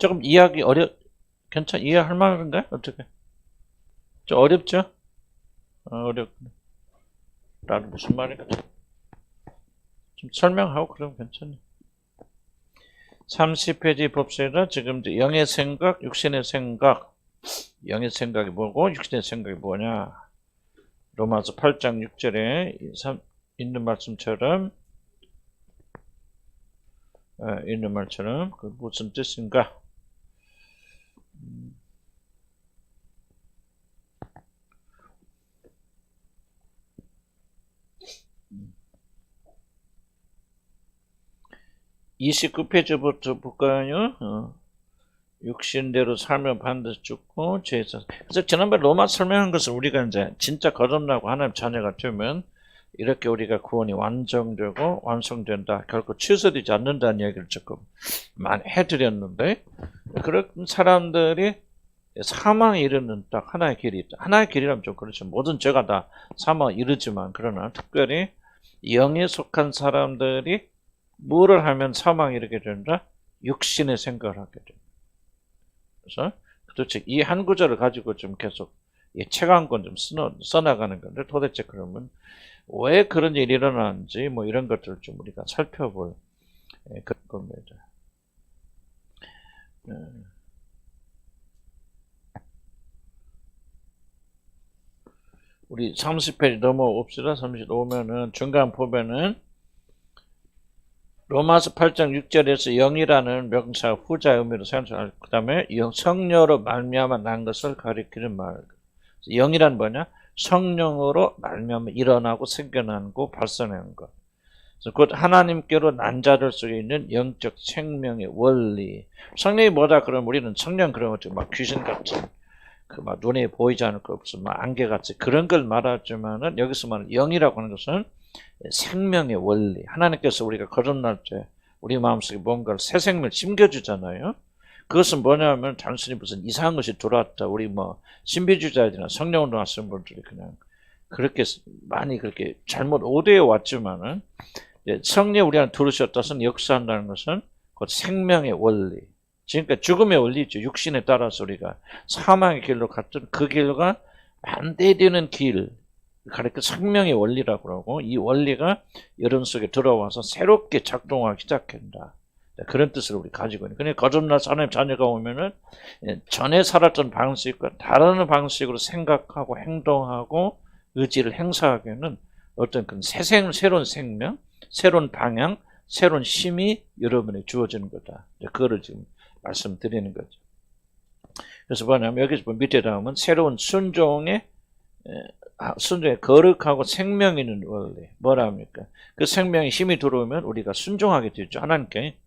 조금 이해하기 이해할 만한가요? 어떻게? 좀 어렵죠? 나는 무슨 말인가 좀 설명하고 그러면 괜찮네. 30페이지 봅시다. 지금 이제 영의 생각, 육신의 생각. 영의 생각이 뭐고 육신의 생각이 뭐냐. 로마서 8장 6절에 있는 말씀처럼 그 무슨 뜻인가? (29페이지부터) 볼까요? 육신대로 살면 반드시 죽고 죄에서. 그래서 지난번에 로마 설명한 것을 우리가 이제 진짜 거듭나고 하나님 자녀가 되면 이렇게 우리가 구원이 완성되고 완성된다. 결코 취소되지 않는다는 얘기를 조금 많이 해드렸는데, 그런 사람들이 사망에 이르는 딱 하나의 길이 있다. 하나의 길이라면 좀 그렇죠. 모든 죄가 다 사망에 이르지만, 그러나 특별히 영에 속한 사람들이 뭐를 하면 사망에 이르게 된다? 육신의 생각을 하게 된다. 그래서 도대체 이 한 구절을 가지고 좀 계속 이 책 한 권 좀 써나가는 건데, 도대체 그러면 왜 그런 일이 일어나는지 뭐 이런 것들을 좀 우리가 살펴볼 그런 겁니다. 우리 30페이지 넘어옵시다. 35면은 중간 보면은 로마서 8장 6절에서 영이라는 명사 후자 의미로 사용하고, 그 다음에 성령으로 말미암아 난 것을 가리키는 말. 영이란 뭐냐? 성령으로 말미암아 일어나고 생겨나고 발생하는 것. 그래서 곧 하나님께로 난 자들 속에 있는 영적 생명의 원리. 성령이 뭐다 그러면 우리는 성령 그런 것들 막 귀신 같은 그 막 눈에 보이지 않을 것 없어 막 안개같이 그런 걸 말하지만은, 여기서 말하는 영이라고 하는 것은 생명의 원리. 하나님께서 우리가 거듭날 때 우리 마음속에 뭔가를 새 생명을 심겨주잖아요. 그것은 뭐냐면 단순히 무슨 이상한 것이 들어왔다. 우리 뭐 신비주의자들이나 성령으로 나선 분들이 그냥 그렇게 많이 그렇게 잘못 오대해 왔지만은, 성령 우리한테 들으셨다는 역사한다는 것은 곧 생명의 원리. 지금까지 죽음의 원리죠. 육신에 따라서 우리가 사망의 길로 갔던 그 길과 반대되는 길, 가르쳐 생명의 원리라고 그러고, 이 원리가 여러분 속에 들어와서 새롭게 작동하기 시작한다. 그런 뜻을 우리 가지고 있는. 그러니까 거듭나서 하나님 자녀가 오면은 전에 살았던 방식과 다른 방식으로 생각하고 행동하고 의지를 행사하기에는 어떤 그 새로운 생명, 새로운 방향, 새로운 힘이 여러분에게 주어지는 거다. 그거를 지금 말씀드리는 거죠. 그래서 뭐냐면 여기서 밑에 나오면 새로운 순종의 거룩하고 생명 있는 원리. 뭐라 합니까? 그 생명의 힘이 들어오면 우리가 순종하게 되죠. 하나님께.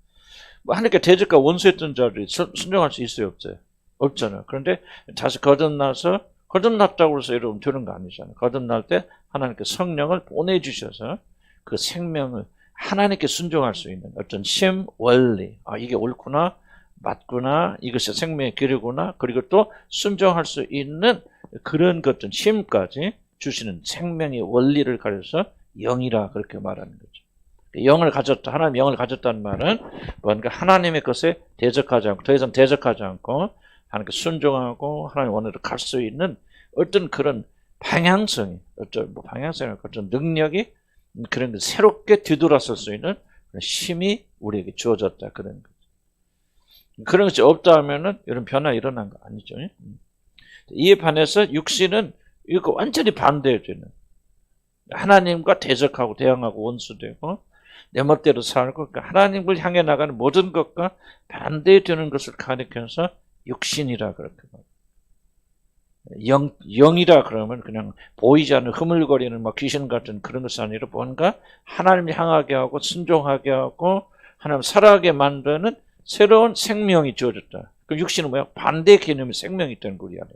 하나님께 대적과 원수했던 자들이 순종할 수 있어요? 없어요? 없잖아요. 그런데 다시 거듭났다고 해서 여러분 되는 거 아니잖아요. 거듭날 때 하나님께 성령을 보내주셔서 그 생명을 하나님께 순종할 수 있는 어떤 힘, 원리. 이게 옳구나, 맞구나, 이것이 생명의 길이구나, 그리고 또 순종할 수 있는 그런 것들 힘까지 주시는 생명의 원리를 가려서 영이라 그렇게 말하는 거죠. 영을 가졌다, 하나님 영을 가졌다는 말은 뭔가 하나님의 것에 대적하지 않고, 더 이상 대적하지 않고 하나님께 순종하고 하나님 원으로 갈 수 있는 어떤 그런 방향성이, 어떤 능력이, 그런 거 새롭게 뒤돌아설 수 있는 힘이 우리에게 주어졌다, 그런 거죠. 그런 것이 없다 하면은 이런 변화 일어난 거 아니죠. 이에 반해서 육신은 이거 완전히 반대되는, 하나님과 대적하고 대항하고 원수되고 내 멋대로 살고, 그러니까 하나님을 향해 나가는 모든 것과 반대되는 것을 가리켜서 육신이라 그렇게 말해요. 영이라 그러면 그냥 보이지 않는 흐물거리는 막 귀신 같은 그런 것이 아니라 뭔가 하나님을 향하게 하고 순종하게 하고 하나님 살아가게 만드는 새로운 생명이 주어졌다. 그럼 육신은 뭐야? 반대 개념이 생명이 있다는 거 우리 안에.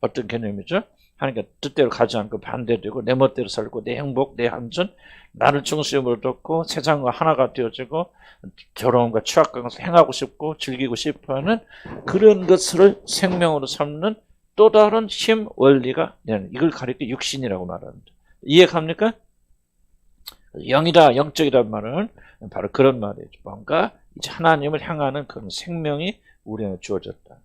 어떤 개념이죠? 하나님께 뜻대로 가지 않고 반대되고 내 멋대로 살고 내 행복, 내 안전, 나를 중심으로 뒀고 세상과 하나가 되어지고 더러움과 취약과 행하고 싶고 즐기고 싶어하는 그런 것을 생명으로 삼는 또 다른 힘, 원리가 이걸 가리켜 육신이라고 말합니다. 이해갑니까? 영이다, 영적이라는 말은 바로 그런 말이죠. 뭔가 이제 하나님을 향하는 그런 생명이 우리에게 주어졌다.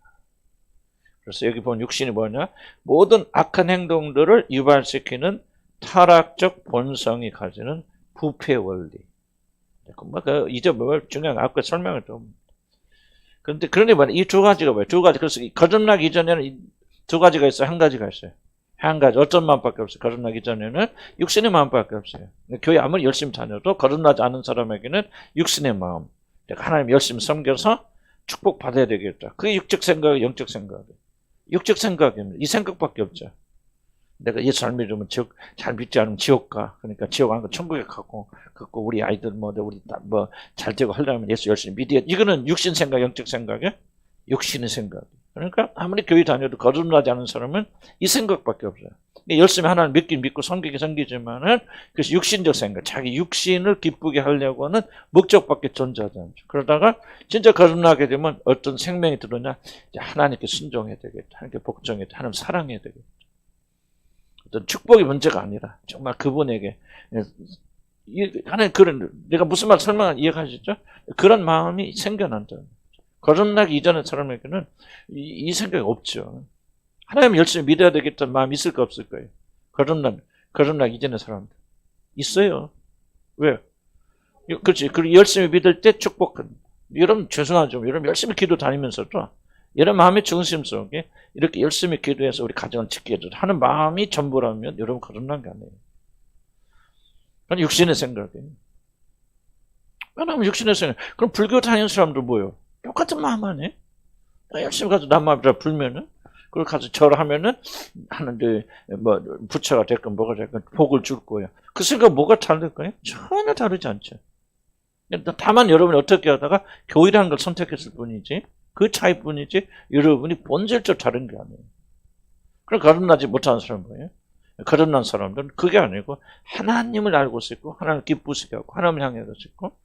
그래서 여기 보면 육신이 뭐냐? 모든 악한 행동들을 유발시키는 타락적 본성이 가지는 부패 원리. 이제 뭘 중요한 아까 설명을 좀. 그런데 그러니 말이야. 이 두 가지가 뭐야? 두 가지. 그래서 거듭나기 이전에는 이 두 가지가 있어요. 한 가지가 있어요. 한 가지. 어떤 마음밖에 없어요. 거듭나기 전에는 육신의 마음밖에 없어요. 교회 아무리 열심히 다녀도 거듭나지 않은 사람에게는 육신의 마음. 하나님 열심히 섬겨서 축복받아야 되겠다. 그게 육적 생각이 영적 생각이에요. 육적 생각입니다. 이 생각밖에 없죠. 내가 예수 잘 믿으면 잘 믿지 않으면 지옥 가. 그러니까 지옥 안 가고 천국에 가고, 우리 아이들 우리 잘 되고 하려면 예수 열심히 믿어야. 이거는 육신 생각, 영적 생각에 육신의 생각. 그러니까 아무리 교회 다녀도 거듭나지 않은 사람은 이 생각밖에 없어요. 열심히 하나님 믿긴 믿고 섬기긴 섬기지만은 그래서 육신적 생각, 자기 육신을 기쁘게 하려고 하는 목적밖에 존재하지 않죠. 그러다가 진짜 거듭나게 되면 어떤 생명이 들어오냐, 이제 하나님께 순종해야 되겠다, 하나님께 복종해야 되겠다, 하나님 사랑해야 되겠다. 어떤 축복의 문제가 아니라 정말 그분에게 하나님 그런 내가 무슨 말 설명을 이해하시죠? 그런 마음이 생겨난다. 거듭나기 이전의 사람에게는 이 생각이 없죠. 하나님 열심히 믿어야 되겠다는 마음이 있을까 없을 거예요. 거듭나기 이전의 사람들. 있어요. 왜? 그렇지. 그리고 열심히 믿을 때 축복은. 여러분 죄송하죠. 여러분 열심히 기도 다니면서도 여러분 마음의 중심 속에 이렇게 열심히 기도해서 우리 가정을 지키자 하는 마음이 전부라면 여러분 거듭난 게 아니에요. 그건 육신의 생각이에요. 왜냐하면 육신의 생각. 그럼 불교 다니는 사람들 뭐예요? 똑같은 마음 아니에요? 열심히 가서 남마비라 불면은, 그걸 가서 절하면은, 하는데, 부처가 됐건 뭐가 됐건 복을 줄 거예요. 그 생각 뭐가 다를까요? 전혀 다르지 않죠. 다만 여러분이 어떻게 하다가 교회라는 걸 선택했을 뿐이지, 그 차이 뿐이지, 여러분이 본질적으로 다른 게 아니에요. 그럼 거듭나지 못하는 사람은 뭐예요? 거듭난 사람들은 그게 아니고, 하나님을 알고 있고, 하나님을 기쁘시게 하고, 하나님을 향해 있고,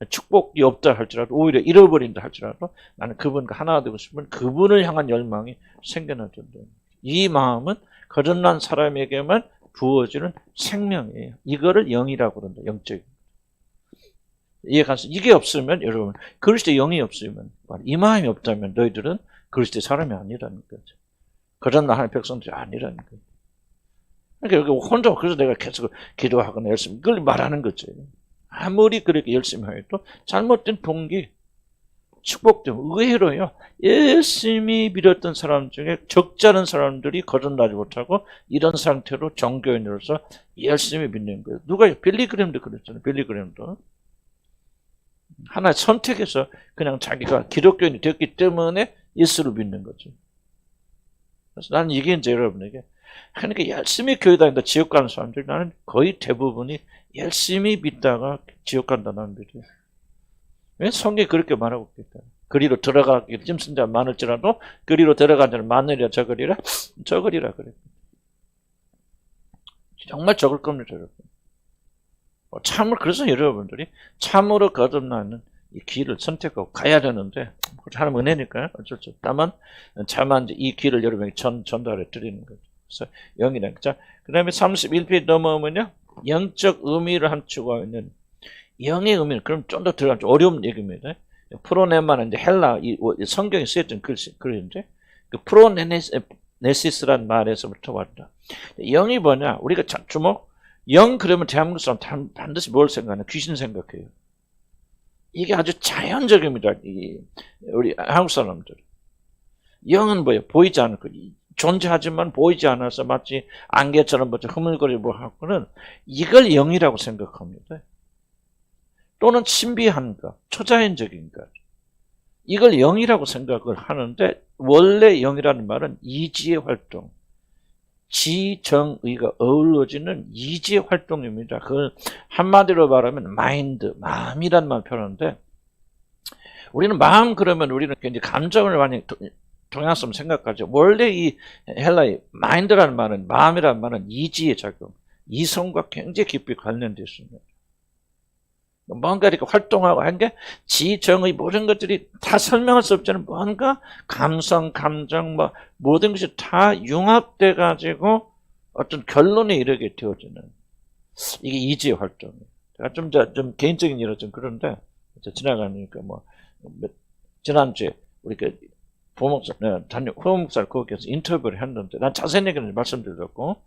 축복이 없다 할지라도 오히려 잃어버린다 할지라도 나는 그분과 하나가 되고 싶으면 그분을 향한 열망이 생겨나던다. 이 마음은 거듭난 사람에게만 부어지는 생명이에요. 이거를 영이라고 그런다. 영적. 이해가서 이게 없으면 여러분 그리스도의 영이 없으면 이 마음이 없다면 너희들은 그리스도의 사람이 아니라는 거죠. 거듭난 하나님의 백성들이 아니라는 거예요. 그러니까 여기 혼자 그래서 내가 계속 기도하거나 열심히 그걸 말하는 거죠. 아무리 그렇게 열심히 해도 잘못된 동기, 축복 때문에 의외로요. 열심히 믿었던 사람 중에 적지 않은 사람들이 거듭나지 못하고 이런 상태로 종교인으로서 열심히 믿는 거예요. 누가 빌리그램도 그랬잖아요. 빌리그램도. 하나 선택해서 그냥 자기가 기독교인이 됐기 때문에 예수를 믿는 거죠. 그래서 나는 이게 이제 여러분에게 그러니까 열심히 교회 다닌다 지옥 가는 사람들 나는 거의 대부분이 열심히 믿다가 지옥 간다는 믿어요. 왜 성경이 그렇게 말하고 있겠다. 그리로 들어가기 짐승자 많을지라도 그리로 들어간 자는 많으리라 적으리라 그래. 정말 적을 겁니다, 여러분. 참으로 그래서 여러분들이 참으로 거듭나는 이 길을 선택하고 가야 되는데 하나님 은혜니까요. 어쩔 수 없다. 다만 차마 이 길을 여러분에게 전달해 드리는 거죠. 그래서 영이란 자, 그다음에 31페이지 넘어오면요. 영적 의미를 함축하고 있는 영의 의미는 그럼 좀 더 들어가면 좀 어려운 얘기입니다. 프로네마는 이제 헬라 이 성경에 쓰였던 글인데 그 프로네시스라는 말에서부터 왔다. 영이 뭐냐? 우리가 주목 영 그러면 대한민국 사람 반드시 뭘 생각하냐? 귀신 생각해요. 이게 아주 자연적입니다. 우리 한국 사람들. 영은 뭐예요? 보이지 않을 거. 존재하지만 보이지 않아서 마치 안개처럼 흐물거리고 하고는 이걸 영이라고 생각합니다. 또는 신비한 것, 초자연적인 것. 이걸 영이라고 생각을 하는데 원래 영이라는 말은 이지의 활동, 지정의가 어우러지는 이지의 활동입니다. 그걸 한마디로 말하면 마인드, 마음이란 말 표현하는데 우리는 마음 그러면 우리는 굉장히 감정을 많이 동양성 생각하죠. 원래 이 헬라의 마인드라는 말은 마음이라는 말은 이지의 작용, 이성과 굉장히 깊이 관련되어 있습니다. 뭔가 이렇게 활동하고 한 게 지정의 모든 것들이 다 설명할 수 없잖아요. 뭔가 감성, 감정, 모든 것이 다 융합돼 가지고 어떤 결론에 이르게 되어지는 이게 이지의 활동이에요. 제가 좀 개인적인 일은 좀 그런데 지나가니까 지난주에 우리 부목사, 후목사를 거기에서 인터뷰를 했는데, 난 자세한 얘기는 말씀드렸고,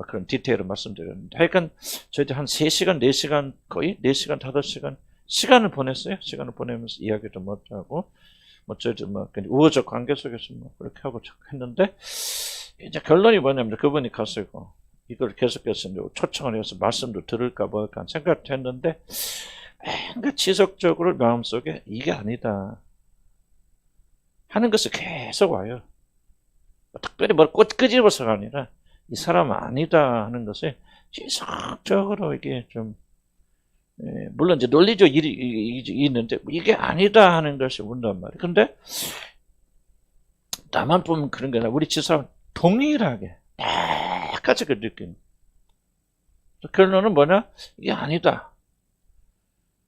그런 디테일을 말씀드렸는데, 하여간 저희들 한 3시간, 4시간, 거의 4시간, 5시간, 시간을 보냈어요. 시간을 보내면서 이야기도 못하고, 저희들 우호적 관계 속에서 그렇게 하고 했는데, 이제 결론이 뭐냐면, 그분이 가시고, 이걸 계속해서 초청을 해서 말씀도 들을까 뭘까 생각도 했는데, 뭔가 지속적으로 마음속에 이게 아니다 하는 것이 계속 와요. 특별히 뭘 끄집어서가 아니라 이 사람은 아니다 하는 것이 지속적으로 이게 좀 물론 이제 논리적 일이 있는데 이게 아니다 하는 것이 온단 말이에요. 근데 나만 보면 그런 게 아니라 우리 집사람은 동일하게 똑같이 그 느낌. 결론은 뭐냐? 이게 아니다.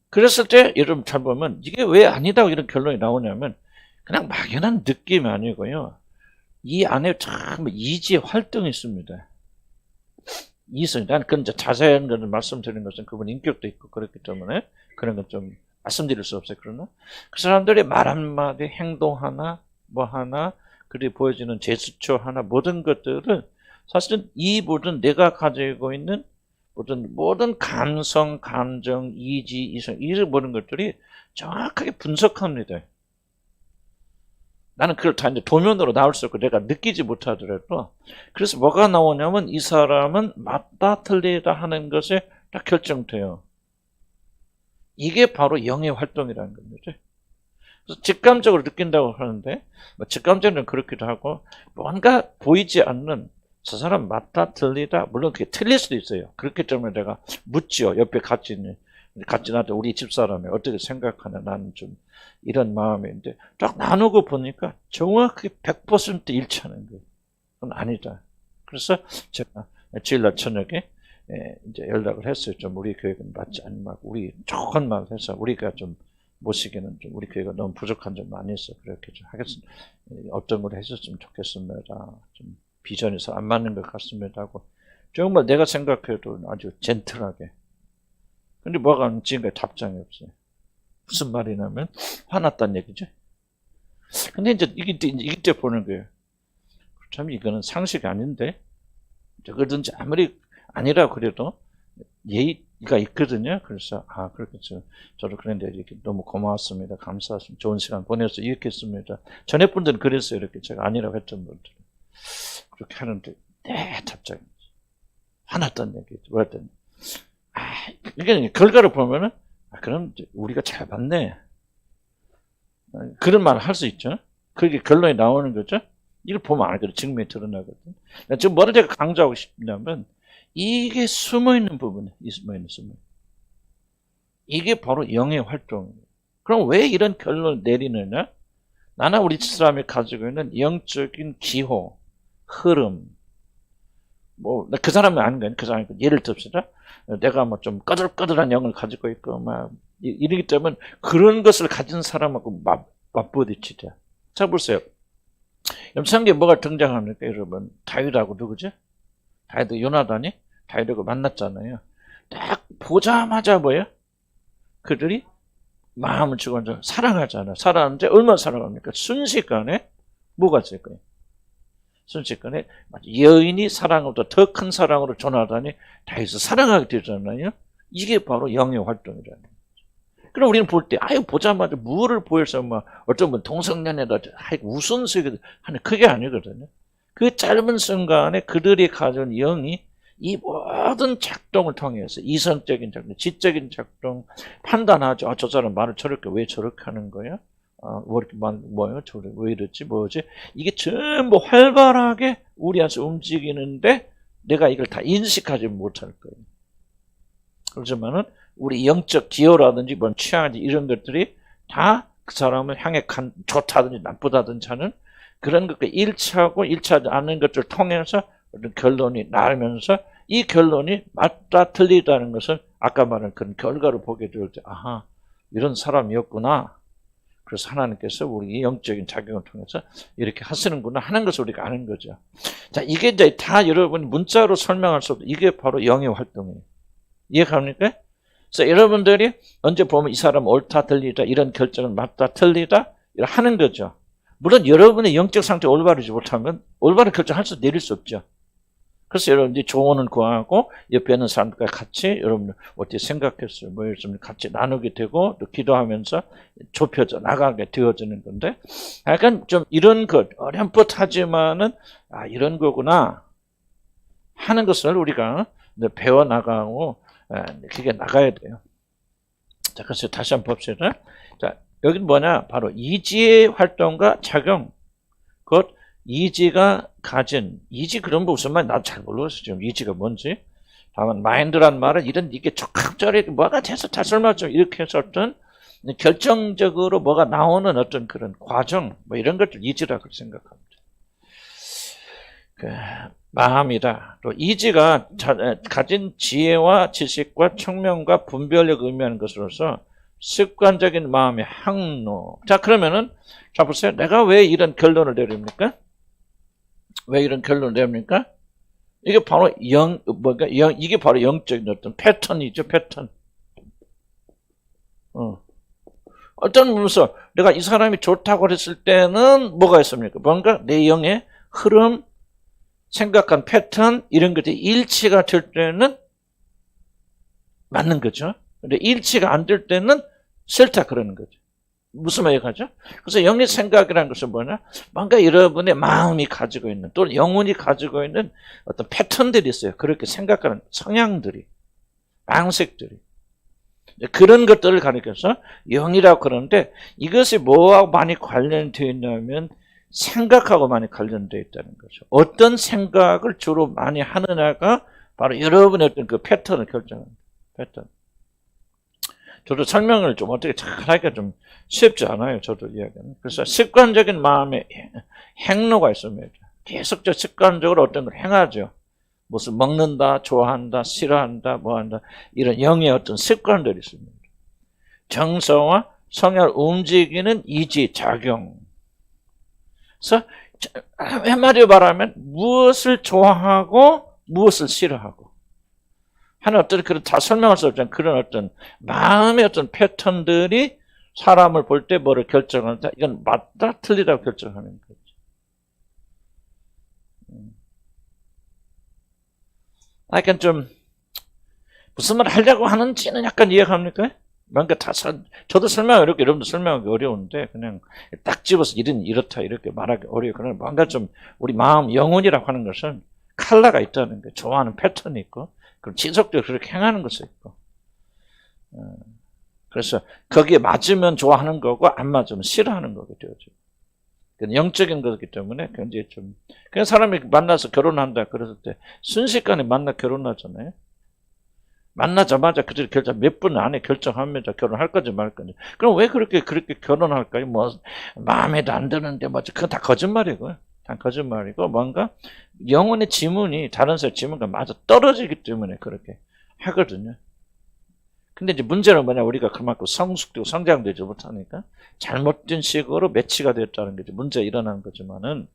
그랬을 때 여러분 잘 보면 이게 왜 아니다 이런 결론이 나오냐면 그냥 막연한 느낌이 아니고요. 이 안에 참 이지의 활동이 있습니다. 난 그건 이제 자세한 것을 말씀드리는 것은 그분 인격도 있고 그렇기 때문에 그런 건 좀 말씀드릴 수 없어요. 그러나 그 사람들의 말 한마디, 행동 하나, 뭐 하나, 그리고 보여지는 제스처 하나, 모든 것들은 사실은 이 모든 내가 가지고 있는 모든 감성, 감정, 이지, 이성, 이런 모든 것들이 정확하게 분석합니다. 나는 그걸 다 이제 도면으로 나올 수 없고 내가 느끼지 못하더라도 그래서 뭐가 나오냐면 이 사람은 맞다 틀리다 하는 것에 딱 결정돼요. 이게 바로 영의 활동이라는 겁니다. 그래서 직감적으로 느낀다고 하는데 직감적으로 그렇기도 하고 뭔가 보이지 않는 저 사람 맞다 틀리다 물론 그게 틀릴 수도 있어요. 그렇기 때문에 내가 묻지요. 옆에 같이 나한테 우리 집사람이 어떻게 생각하나 나는 좀 이런 마음인데 딱 나누고 보니까 정확하게 100% 일치하는 거예요. 그건 아니다. 그래서 제가 주일날 저녁에 이제 연락을 했어요. 좀 우리 교회는 맞지 않나 우리 좋은 말 해서 우리가 좀 모시기는 좀 우리 교회가 너무 부족한 점 많이 있어. 그렇게 좀 하겠습니다. 어떤 걸 해줬으면 좋겠습니다. 좀 비전에서 안 맞는 것 같습니다 하고 정말 내가 생각해도 아주 젠틀하게 근데 뭐가 지금까지 답장이 없어요. 무슨 말이냐면 화났다는 얘기죠. 근데 이제 이때 보는 거예요. 참 이거는 상식이 아닌데 그러든지 아무리 아니라 그래도 예의가 있거든요. 그래서 그렇겠죠. 저도 그런데 이렇게 너무 고마웠습니다. 감사합니다. 좋은 시간 보내서 이렇게 했습니다. 전에 분들은 그랬어요. 이렇게 제가 아니라고 했던 분들 그렇게 하는데 답장이 화났다는 얘기죠. 왜 했더니 이게 결과를 보면은 그럼 우리가 잘 봤네. 그런 말을 할 수 있죠. 그게 결론이 나오는 거죠. 이걸 보면 알거든. 증명이 드러나거든. 지금 뭐를 제가 강조하고 싶냐면 이게 숨어있는 부분이에요. 숨어있는. 이게 바로 영의 활동이에요. 그럼 왜 이런 결론을 내리느냐? 나나 우리 사람이 가지고 있는 영적인 기호, 흐름, 그 사람이 아닌 거예요. 그 사람이 예를 듭시다. 내가 좀 꺼들꺼들한 영을 가지고 있고, 이러기 때문에 그런 것을 가진 사람하고 맞부딪히자. 자, 보세요. 성경에 뭐가 등장합니까, 여러분? 다윗하고 누구죠? 다윗하고 요나단이 다윗하고 만났잖아요. 딱 보자마자 뭐예요? 그들이 마음을 주고 사랑하잖아요. 사랑하는데 얼마나 사랑합니까? 순식간에 뭐가 있을 거예요? 순식간에 여인이 사랑보다 더 큰 사랑으로 조나단이 다윗을 사랑하게 되잖아요. 이게 바로 영의 활동이라는 거죠. 그럼 우리는 볼 때 보자마자 무엇을 보여서 어떤 분 동성연애다 우선수익 하는 그게 아니거든요. 그 짧은 순간에 그들이 가진 영이 이 모든 작동을 통해서 이성적인 작동, 지적인 작동 판단하죠. 저 사람 말을 왜 저렇게 하는 거야? 왜 이러지? 뭐지? 이게 전부 활발하게 우리 안에서 움직이는데 내가 이걸 다 인식하지 못할 거예요. 그렇지만은 우리 영적 기호라든지 취향이든지 이런 것들이 다 그 사람을 향해 좋다든지 나쁘다든지 하는 그런 것과 일치하고 일치하지 않는 것들을 통해서 어떤 결론이 나오면서 이 결론이 맞다 틀리다는 것을 아까 말한 그런 결과를 보게 될 때 이런 사람이었구나. 그래서 하나님께서 우리 영적인 작용을 통해서 이렇게 하시는구나 하는 것을 우리가 아는 거죠. 자, 이게 이제 다 여러분이 문자로 설명할 수 없고 이게 바로 영의 활동이에요. 이해갑니까? 그래서 여러분들이 언제 보면 이 사람 옳다 틀리다 이런 결정은 맞다 틀리다 하는 거죠. 물론 여러분의 영적 상태 올바르지 못하면 올바른 결정할 수 내릴 수 없죠. 그래서 여러분들이 조언을 구하고 옆에 있는 사람들과 같이 여러분들 어떻게 생각했어요? 뭐 이렇게 같이 나누게 되고 또 기도하면서 좁혀져 나가게 되어지는 건데 약간 좀 이런 것 어렴풋하지만은 이런 거구나 하는 것을 우리가 배워 나가고 그게 나가야 돼요. 자, 그래서 다시 한번 봅시다. 자, 여기는 뭐냐? 바로 이지의 활동과 작용. 곧 이지가 가진 이지 그런 거 무슨 말 나도 잘 모르겠어요. 지금 이지가 뭔지. 다만 마인드란 말은 이런 이게 적합적이 뭐가 돼서 다 설명하죠. 이렇게 해서 어떤 결정적으로 뭐가 나오는 어떤 그런 과정 뭐 이런 것들 이지라고 생각합니다. 마음이다. 또 이지가 가진 지혜와 지식과 청명과 분별력을 의미하는 것으로서 습관적인 마음의 항로. 자, 그러면은 자 보세요. 내가 왜 이런 결론을 내립니까? 왜 이런 결론을 내립니까? 이게 바로 이게 바로 영적인 어떤 패턴이죠, 패턴. 어떤 면에서 내가 이 사람이 좋다고 했을 때는 뭐가 있습니까? 뭔가 내 영의 흐름, 생각한 패턴 이런 것들이 일치가 될 때는 맞는 거죠. 근데 일치가 안 될 때는 싫다 그러는 거죠. 무슨 말 얘기하죠? 그래서 영의 생각이라는 것은 뭐냐? 뭔가 여러분의 마음이 가지고 있는 또는 영혼이 가지고 있는 어떤 패턴들이 있어요. 그렇게 생각하는 성향들이, 방식들이. 그런 것들을 가리켜서 영이라고 그러는데 이것이 뭐하고 많이 관련되어 있냐면 생각하고 많이 관련되어 있다는 거죠. 어떤 생각을 주로 많이 하느냐가 바로 여러분의 어떤 그 패턴을 결정합니다. 패턴. 저도 설명을 좀 어떻게 잘 하기가 좀 쉽지 않아요. 저도 이야기는. 그래서 습관적인 마음의 행로가 있습니다. 계속적 습관적으로 어떤 걸 행하죠. 무슨 먹는다, 좋아한다, 싫어한다, 뭐한다 이런 영의 어떤 습관들이 있습니다. 정서와 성향을 움직이는 이지 작용. 그래서 한마디로 말하면 무엇을 좋아하고 무엇을 싫어하고 하는 어떤 그런 다 설명할 수 없지만 그런 어떤 마음의 어떤 패턴들이 사람을 볼 때 뭐를 결정한다. 이건 맞다 틀리다고 결정하는 거죠. 약간 좀 무슨 말 하려고 하는지는 약간 이해갑니까? 뭔가 다 저도 설명 이렇게 여러분도 설명하기 어려운데 그냥 딱 집어서 이렇다 이렇게 말하기 어려워요. 그러나 뭔가 좀 우리 마음 영혼이라고 하는 것은 컬러가 있다는 거예요. 좋아하는 패턴이 있고 그럼 지속적으로 그렇게 행하는 것이 있고 그래서 거기에 맞으면 좋아하는 거고 안 맞으면 싫어하는 거게 되어져. 영적인 거기 때문에 굉장히 좀 그냥 사람이 만나서 결혼한다 그랬을 때 순식간에 만나 결혼하잖아요. 만나자마자 그들 결정 몇 분 안에 결정합니다. 결혼할 건지 말 건지. 그럼 왜 그렇게 결혼할까요? 뭐 마음에도 안 드는데 뭐 그건 다 거짓말이고요. 다 거짓말이고 뭔가 영혼의 지문이 다른 사람 지문과 맞아 떨어지기 때문에 그렇게 하거든요. 근데 이제 문제는 뭐냐 우리가 그만큼 성숙되고 성장되지 못하니까 잘못된 식으로 매치가 됐다는 게 문제가 일어나는 거지만은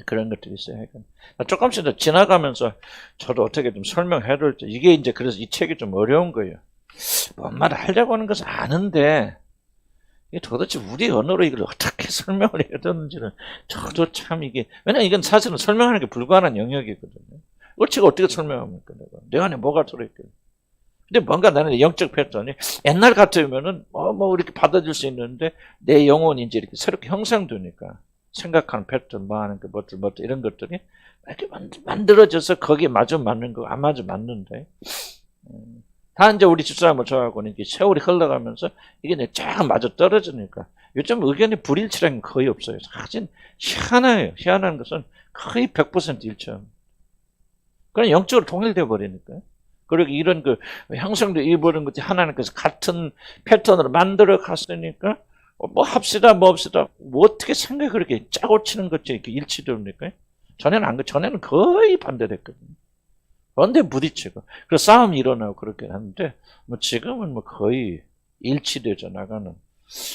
그런 것들이 있어요. 조금씩 더 지나가면서 저도 어떻게 좀 설명해야 될지 이게 이제 그래서 이 책이 좀 어려운 거예요. 뭔 말을 하려고 하는 것은 아는데 이게 도대체 우리 언어로 이걸 어떻게 설명을 해야 되는지는 저도 참 이게 왜냐면 이건 사실은 설명하는 게 불가능한 영역이거든요. 어찌가 어떻게 설명합니까? 내 안에 뭐가 들어있거든요. 근데 뭔가 나는 영적 패턴이 옛날 같으면은 뭐 이렇게 받아줄 수 있는데 내 영혼이 이제 이렇게 새롭게 형성되니까 생각하는 패턴, 뭐 하는 것, 뭐들 이런 것들이 이렇게 만들어져서 거기에 맞아 맞는 거, 안 맞아 맞는데 다 이제 우리 집사람을 저하고는 이게 세월이 흘러가면서 이게 이제 쫙 맞아 떨어지니까 요즘 의견이 불일치라는 게 거의 없어요. 사실 희한해요. 희한한 것은 거의 100% 일치합니다. 그냥 영적으로 통일돼 버리니까요. 그리고 이런 그 형성돼 입어버린 것이 하나님께서 같은 패턴으로 만들어 갔으니까 뭐 합시다 뭐 합시다 뭐 어떻게 생각이 그렇게 짜고 치는 것이 이렇게 일치됩니까? 전에는 거의 반대됐거든요. 그런데 부딪히고 그래서 싸움이 일어나고 그렇게 하는데 뭐 지금은 뭐 거의 일치되져 나가는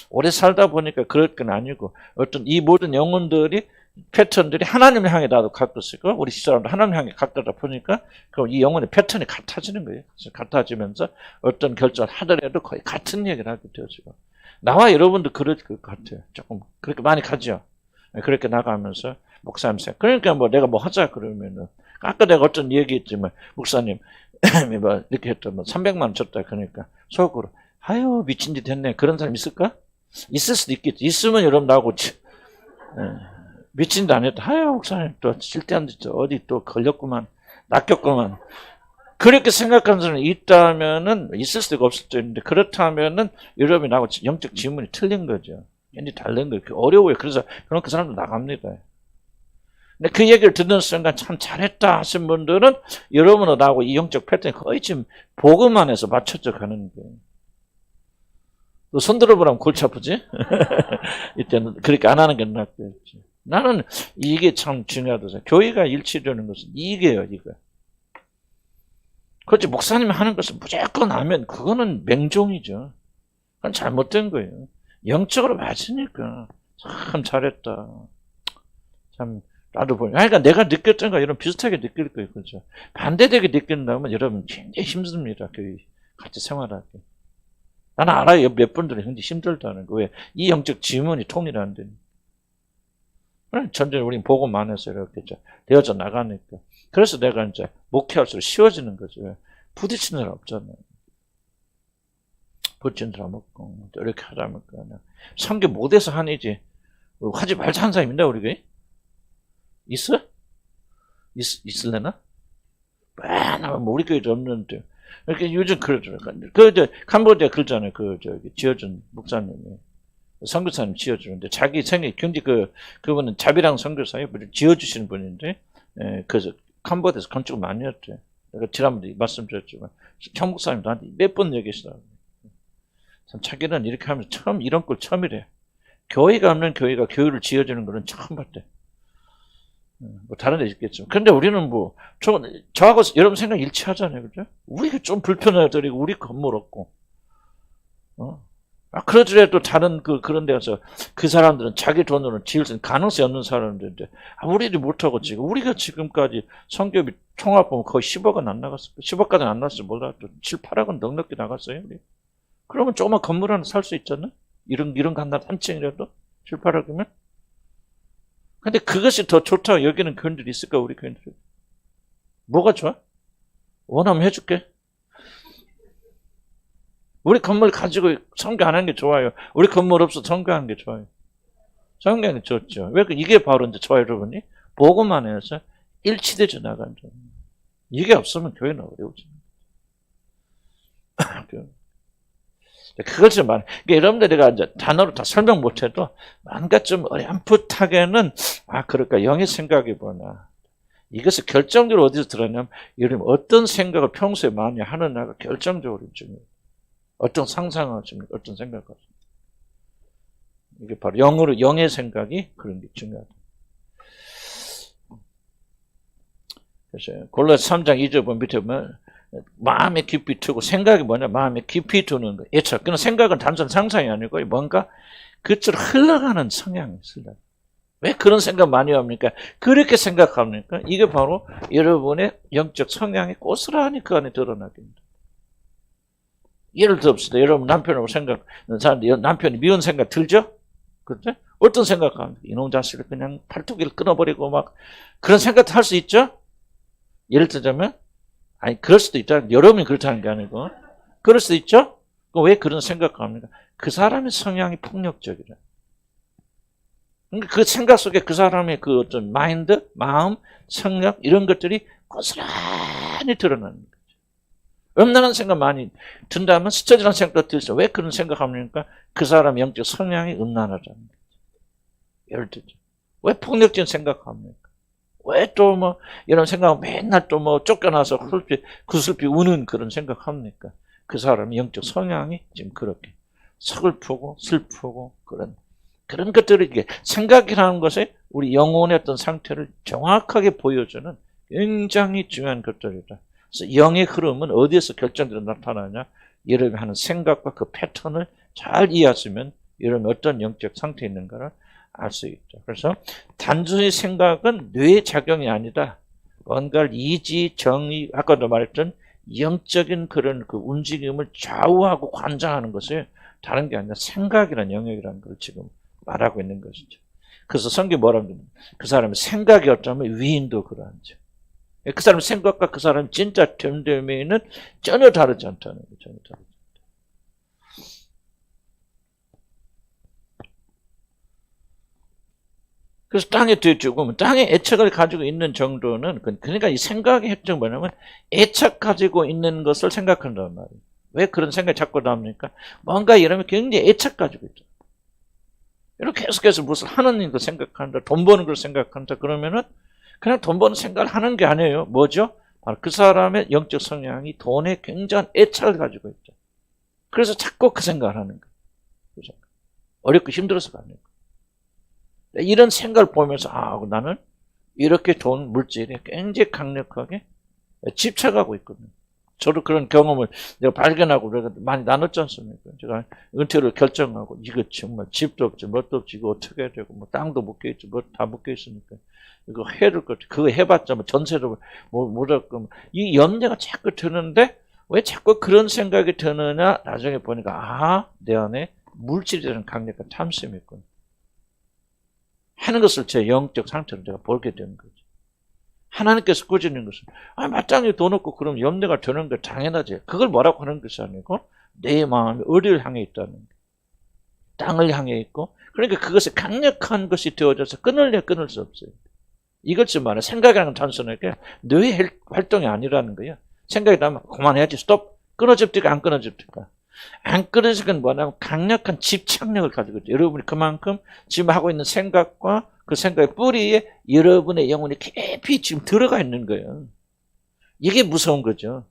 오래 살다 보니까 그럴 건 아니고 어떤 이 모든 영혼들이 패턴들이 하나님을 향해 나도 갖고 있고 우리 사람도 하나님 향해 갖다 보니까 그럼 이 영혼의 패턴이 같아지는 거예요. 그래서 같아지면서 어떤 결정을 하더라도 거의 같은 얘기를 하게 되어지고 나와 여러분도 그럴 것 같아요. 조금 그렇게 많이 가죠. 그렇게 나가면서 목사님 그러니까 뭐 내가 뭐 하자 그러면은 아까 내가 어떤 얘기했지만 목사님 뭐 이렇게 했더니 300만 원 줬다 그러니까 속으로 아유 미친 짓 했네 그런 사람 있을까? 있을 수도 있겠지. 있으면 여러분 나하고 미친 듯 안 했다. 아유 목사님 또 실대한 짓 어디 또 걸렸구만 낚였구만 그렇게 생각하는 사람이 있다면은 있을 수도 없을 수도 있는데 그렇다면은 여러분이 나하고 영적 지문이 틀린 거죠. 완전히 다른 거예요. 어려워요. 그래서 그럼 그 사람도 나갑니다. 근데 그 얘기를 듣는 순간 참 잘했다 하신 분들은 여러분은 나하고 이 영적 패턴이 거의 지금 복음 안에서 맞춰져 가는 거예요. 또 손 들어보라면 골치 아프지? 이때는 그렇게 안 하는 게 낫겠지. 나는 이게 참 중요하다. 교회가 일치되는 것은 이게요, 이거. 그렇지, 목사님이 하는 것을 무조건 하면 그거는 맹종이죠. 그건 잘못된 거예요. 영적으로 맞으니까 참 잘했다. 참 나도 보니 그러니까 내가 느꼈던 거 이런 비슷하게 느낄 거예요. 그렇죠? 반대되게 느낀다면 여러분 굉장히 힘듭니다. 교회 같이 생활하기. 나는 알아요. 몇 분들은 굉장히 힘들다는 거. 왜? 이 영적 지문이 통일이 안 되니까. 점점 우리는 복음 안에서 이렇게 되어져 나가니까. 그래서 내가 이제 목회할수록 쉬워지는 거죠. 왜? 부딪히는 사람 없잖아요. 부딪히는 사람 없고 이렇게 하다 보니까 성교 못해서 하니지 하지 말자 한 사람 있나 우리 교회? 있어? 있을래나? 뭐 우리 교회도 없는데. 이렇게 요즘 그러더라고요. 캄보디아 그러잖아요. 지어준 목사님이. 선교사님 지어주는데, 자기 생애, 굉장히 그분은 자비랑 선교사예요. 지어주시는 분인데, 그래서 캄보디아에서 건축을 많이 했대. 내가 지난번에 말씀드렸지만, 청 목사님 나한테 몇 번 얘기했어요. 참, 자기는 이렇게 하면서 이런 걸 처음이래. 교회가 없는 교회가 교회를 지어주는 거는 처음 봤대. 뭐 다른 데 있겠지만. 근데 우리는 저하고 여러분 생각 일치하잖아요. 그죠? 우리가 좀 불편하더라도 우리 건물 없고, 그러더라도 다른 그런 데서 그 사람들은 자기 돈으로 지을 수 있는 가능성이 없는 사람들인데, 우리도 못하고 지금, 우리가 지금까지 성교비 총합 보면 거의 10억은 안 나갔을 거예요. 10억까지는 안 나갔어요. 몰라도 7, 8억은 넉넉히 나갔어요. 우리. 그러면 조그만 건물 하나 살 수 있잖아요? 이런 간단 한 층이라도? 7, 8억이면? 근데 그것이 더 좋다고 여기는 교인들이 있을까, 우리 교인들이? 뭐가 좋아? 원하면 해줄게. 우리 건물 가지고 선교 안 하는 게 좋아요. 우리 건물 없어 선교하는 게 좋아요. 선교하는 게 좋죠. 왜? 이게 바로 이제 좋아요, 여러분이. 복음 안에서 일치되져 나간다. 이게 없으면 교회는 어려워집니다. 그걸 좀 그러니까 여러분들 내가 이제 단어로 다 설명 못해도 뭔가 좀 어렴풋하게는 그럴까 영의 생각이 뭐냐. 이것을 결정적으로 어디서 들었냐면 여러분 어떤 생각을 평소에 많이 하느냐가 결정적으로 중요해요. 어떤 상상을 하십니까? 어떤 생각을 하십니까? 이게 바로 영의 생각이 그런 게 중요하다. 그래서 골로새 3장 2절 보면 밑에 보면 마음에 깊이 두고 생각이 뭐냐? 마음에 깊이 두는 거. 예차. 그런 생각은 단순 상상이 아니고 뭔가 그처럼 흘러가는 성향이 있어요. 왜 그런 생각 많이 합니까? 그렇게 생각합니까? 이게 바로 여러분의 영적 성향이 고스란히 그 안에 드러나겠습니다. 예를 들읍시다. 여러분 남편하고 생각하는 사람들, 남편이 미운 생각 들죠? 그렇죠? 어떤 생각합니까? 이놈 자식을 그냥 팔뚝을 끊어버리고 막 그런 생각도 할 수 있죠? 예를 들자면 그럴 수도 있다. 여러분이 그렇다는 게 아니고 그럴 수도 있죠? 왜 그런 생각합니까? 그 사람의 성향이 폭력적이라. 그 생각 속에 그 사람의 그 어떤 마인드, 마음, 성격 이런 것들이 고스란히 드러나는 거죠. 음란한 생각 많이 든다면 스쳐지는 생각도 들죠. 왜 그런 생각합니까? 그 사람의 영적 성향이 음란하다는 거죠. 예를 들죠. 왜 폭력적인 생각합니까? 왜 또 이런 생각 맨날 또 쫓겨나서 구슬피 우는 그런 생각합니까? 그 사람의 영적 성향이 지금 그렇게 서글프고 슬프고 그런 것들을 이게 생각이라는 것에 우리 영혼의 어떤 상태를 정확하게 보여주는 굉장히 중요한 것들이다. 그래서 영의 흐름은 어디에서 결정적으로 나타나냐? 여러분이 하는 생각과 그 패턴을 잘 이해하시면 여러분이 어떤 영적 상태에 있는가를 알 수 있죠. 그래서 단순히 생각은 뇌의 작용이 아니다. 뭔가를 이지, 정의, 아까도 말했던 영적인 그런 그 움직임을 좌우하고 관장하는 것이 다른 게 아니라 생각이라는 영역이라는 걸 지금 말하고 있는 것이죠. 그래서 성경이 뭐라고 하냐면 그 사람의 생각이 어쩌면 위인도 그러한죠. 그 사람의 생각과 그 사람의 진짜 됨됨이는 전혀 다르지 않다는 거죠. 전혀 다르지 않다. 그래서 땅에 뒤죽으면 땅에 애착을 가지고 있는 정도는 그러니까 이 생각의 핵심은 뭐냐면 애착 가지고 있는 것을 생각한단 말이에요. 왜 그런 생각이 자꾸 나옵니까? 뭔가 이러면 굉장히 애착 가지고 있죠. 이렇게 계속해서 무슨 하는 걸 생각한다, 돈 버는 걸 생각한다 그러면은 그냥 돈 버는 생각을 하는 게 아니에요. 뭐죠? 바로 그 사람의 영적 성향이 돈에 굉장한 애착을 가지고 있죠. 그래서 자꾸 그 생각을 하는 거예요. 그 생각. 어렵고 힘들어서가 아니고. 이런 생각을 보면서 나는 이렇게 돈 물질에 굉장히 강력하게 집착하고 있거든요. 저도 그런 경험을 내가 발견하고 내가 많이 나눴지 않습니까? 제가 은퇴를 결정하고 이거 정말 집도 없지 뭣도 없지 이거 어떻게 해야 되고 뭐 땅도 묶여 있지 뭐 다 묶여 있으니까 이거 해야 될 것 같아. 그거 해봤자 뭐 전세로 못 얻고 이 염려가 자꾸 드는데 왜 자꾸 그런 생각이 드느냐? 나중에 보니까 내 안에 물질에 대한 강력한 탐심이 있군. 하는 것을 제 영적 상태로 제가 보게 되는 거죠. 하나님께서 꾸짖는 것은 마땅히 돈 없고 그럼 염려가 되는 게 당연하지. 그걸 뭐라고 하는 것이 아니고 내 마음이 어디를 향해 있다는 거. 땅을 향해 있고 그러니까 그것이 강력한 것이 되어져서 끊을 수 없어요. 이것이 말해 생각이라는 건 단순하게 뇌의 활동이 아니라는 거예요. 생각이 나면 그만해야지 스톱. 끊어집니까 안 끊어집니까? 안 끊어질 건 뭐냐면 강력한 집착력을 가지고 있죠. 여러분이 그만큼 지금 하고 있는 생각과 그 생각의 뿌리에 여러분의 영혼이 깊이 지금 들어가 있는 거예요. 이게 무서운 거죠.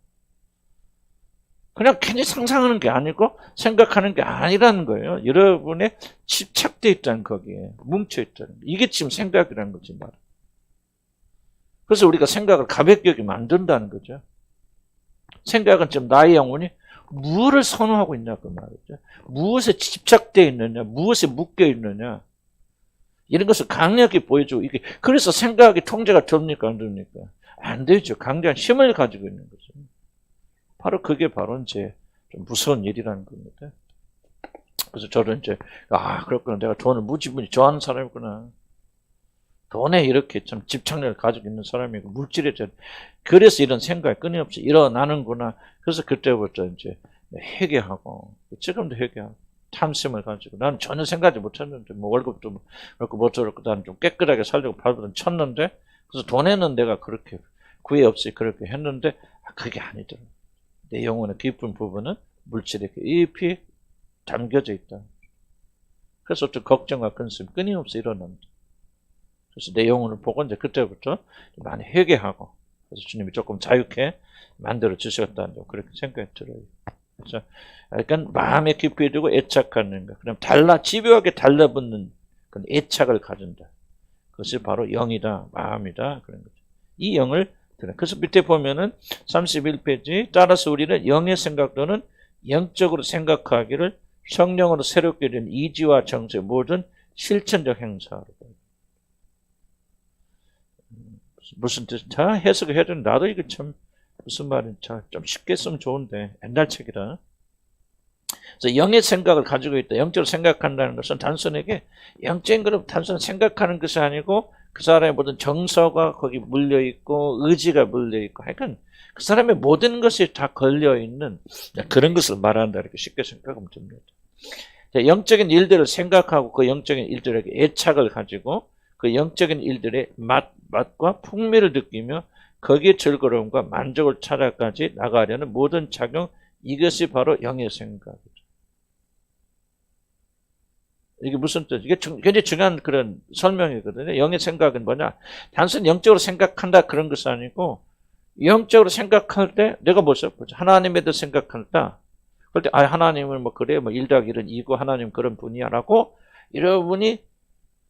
그냥 괜히 상상하는 게 아니고 생각하는 게 아니라는 거예요. 여러분의 집착되어 있다는 거기에 뭉쳐 있다는 거. 이게 지금 생각이라는 거지 말. 그래서 우리가 생각을 가볍게 여기면 안 된다는 거죠. 생각은 지금 나의 영혼이 무엇을 선호하고 있냐 그 말이죠. 무엇에 집착되어 있느냐, 무엇에 묶여 있느냐 이런 것을 강력히 보여주고 이게 그래서 생각이 통제가 됩니까 안 됩니까? 안 되죠. 강력한 힘을 가지고 있는 거죠. 바로 그게 바로 이제 좀 무서운 일이라는 겁니다. 그래서 저는 이제 그렇구나 내가 돈을 무지무지 좋아하는 사람이구나. 돈에 이렇게 참 집착력을 가지고 있는 사람이고 물질에 대한 그래서 이런 생각이 끊임없이 일어나는구나. 그래서 그때부터 이제 회개하고 지금도 회개하고 탐심을 가지고 나는 전혀 생각하지 못했는데 뭐 월급도 그렇고 뭐 저렇고 나는 좀 깨끗하게 살려고 발버둥 쳤는데 그래서 돈에는 내가 그렇게 구애 없이 그렇게 했는데 그게 아니더라고요. 내 영혼의 깊은 부분은 물질에 깊이 담겨져 있다. 그래서 또 걱정과 근심이 끊임없이 일어납니다. 그래서 내 영혼을 보고 이제 그때부터 많이 회개하고 그래서 주님이 조금 자유케 만들어 주셨다는 그렇게 생각이 들어요. 그래서 약간 마음에 깊이 두고 애착하는 것, 그럼 집요하게 달라붙는 그런 애착을 가진다. 그것이 바로 영이다, 마음이다 그런 거죠. 이 영을 그래서 밑에 보면은 31페이지 따라서 우리는 영의 생각 또는 영적으로 생각하기를 성령으로 새롭게 된 이지와 정서의 모든 실천적 행사로. 무슨 뜻? 자 해석을 해야 되는데 나도 이거 참 무슨 말인지 좀 쉽게 쓰면 좋은데 옛날 책이라. 그래서 영의 생각을 가지고 있다. 영적으로 생각한다는 것은 단순하게 영적인 것을 단순히 생각하는 것이 아니고 그 사람의 모든 정서가 거기 물려 있고 의지가 물려 있고 하여간 그 사람의 모든 것이 다 걸려 있는 그런 것을 말한다 이렇게 쉽게 생각하면 됩니다. 영적인 일들을 생각하고 그 영적인 일들에게 애착을 가지고 그 영적인 일들의 맛과 풍미를 느끼며 거기에 즐거움과 만족을 찾아까지 나가려는 모든 작용 이것이 바로 영의 생각이죠. 이게 무슨 뜻? 이게 굉장히 중요한 그런 설명이거든요. 영의 생각은 뭐냐? 단순히 영적으로 생각한다 그런 것이 아니고 영적으로 생각할 때 내가 뭐죠? 하나님에 대해 생각할 때 그럴 때 하나님을 뭐 그래 뭐 1+1은 2고 하나님 그런 분이야라고 여러분이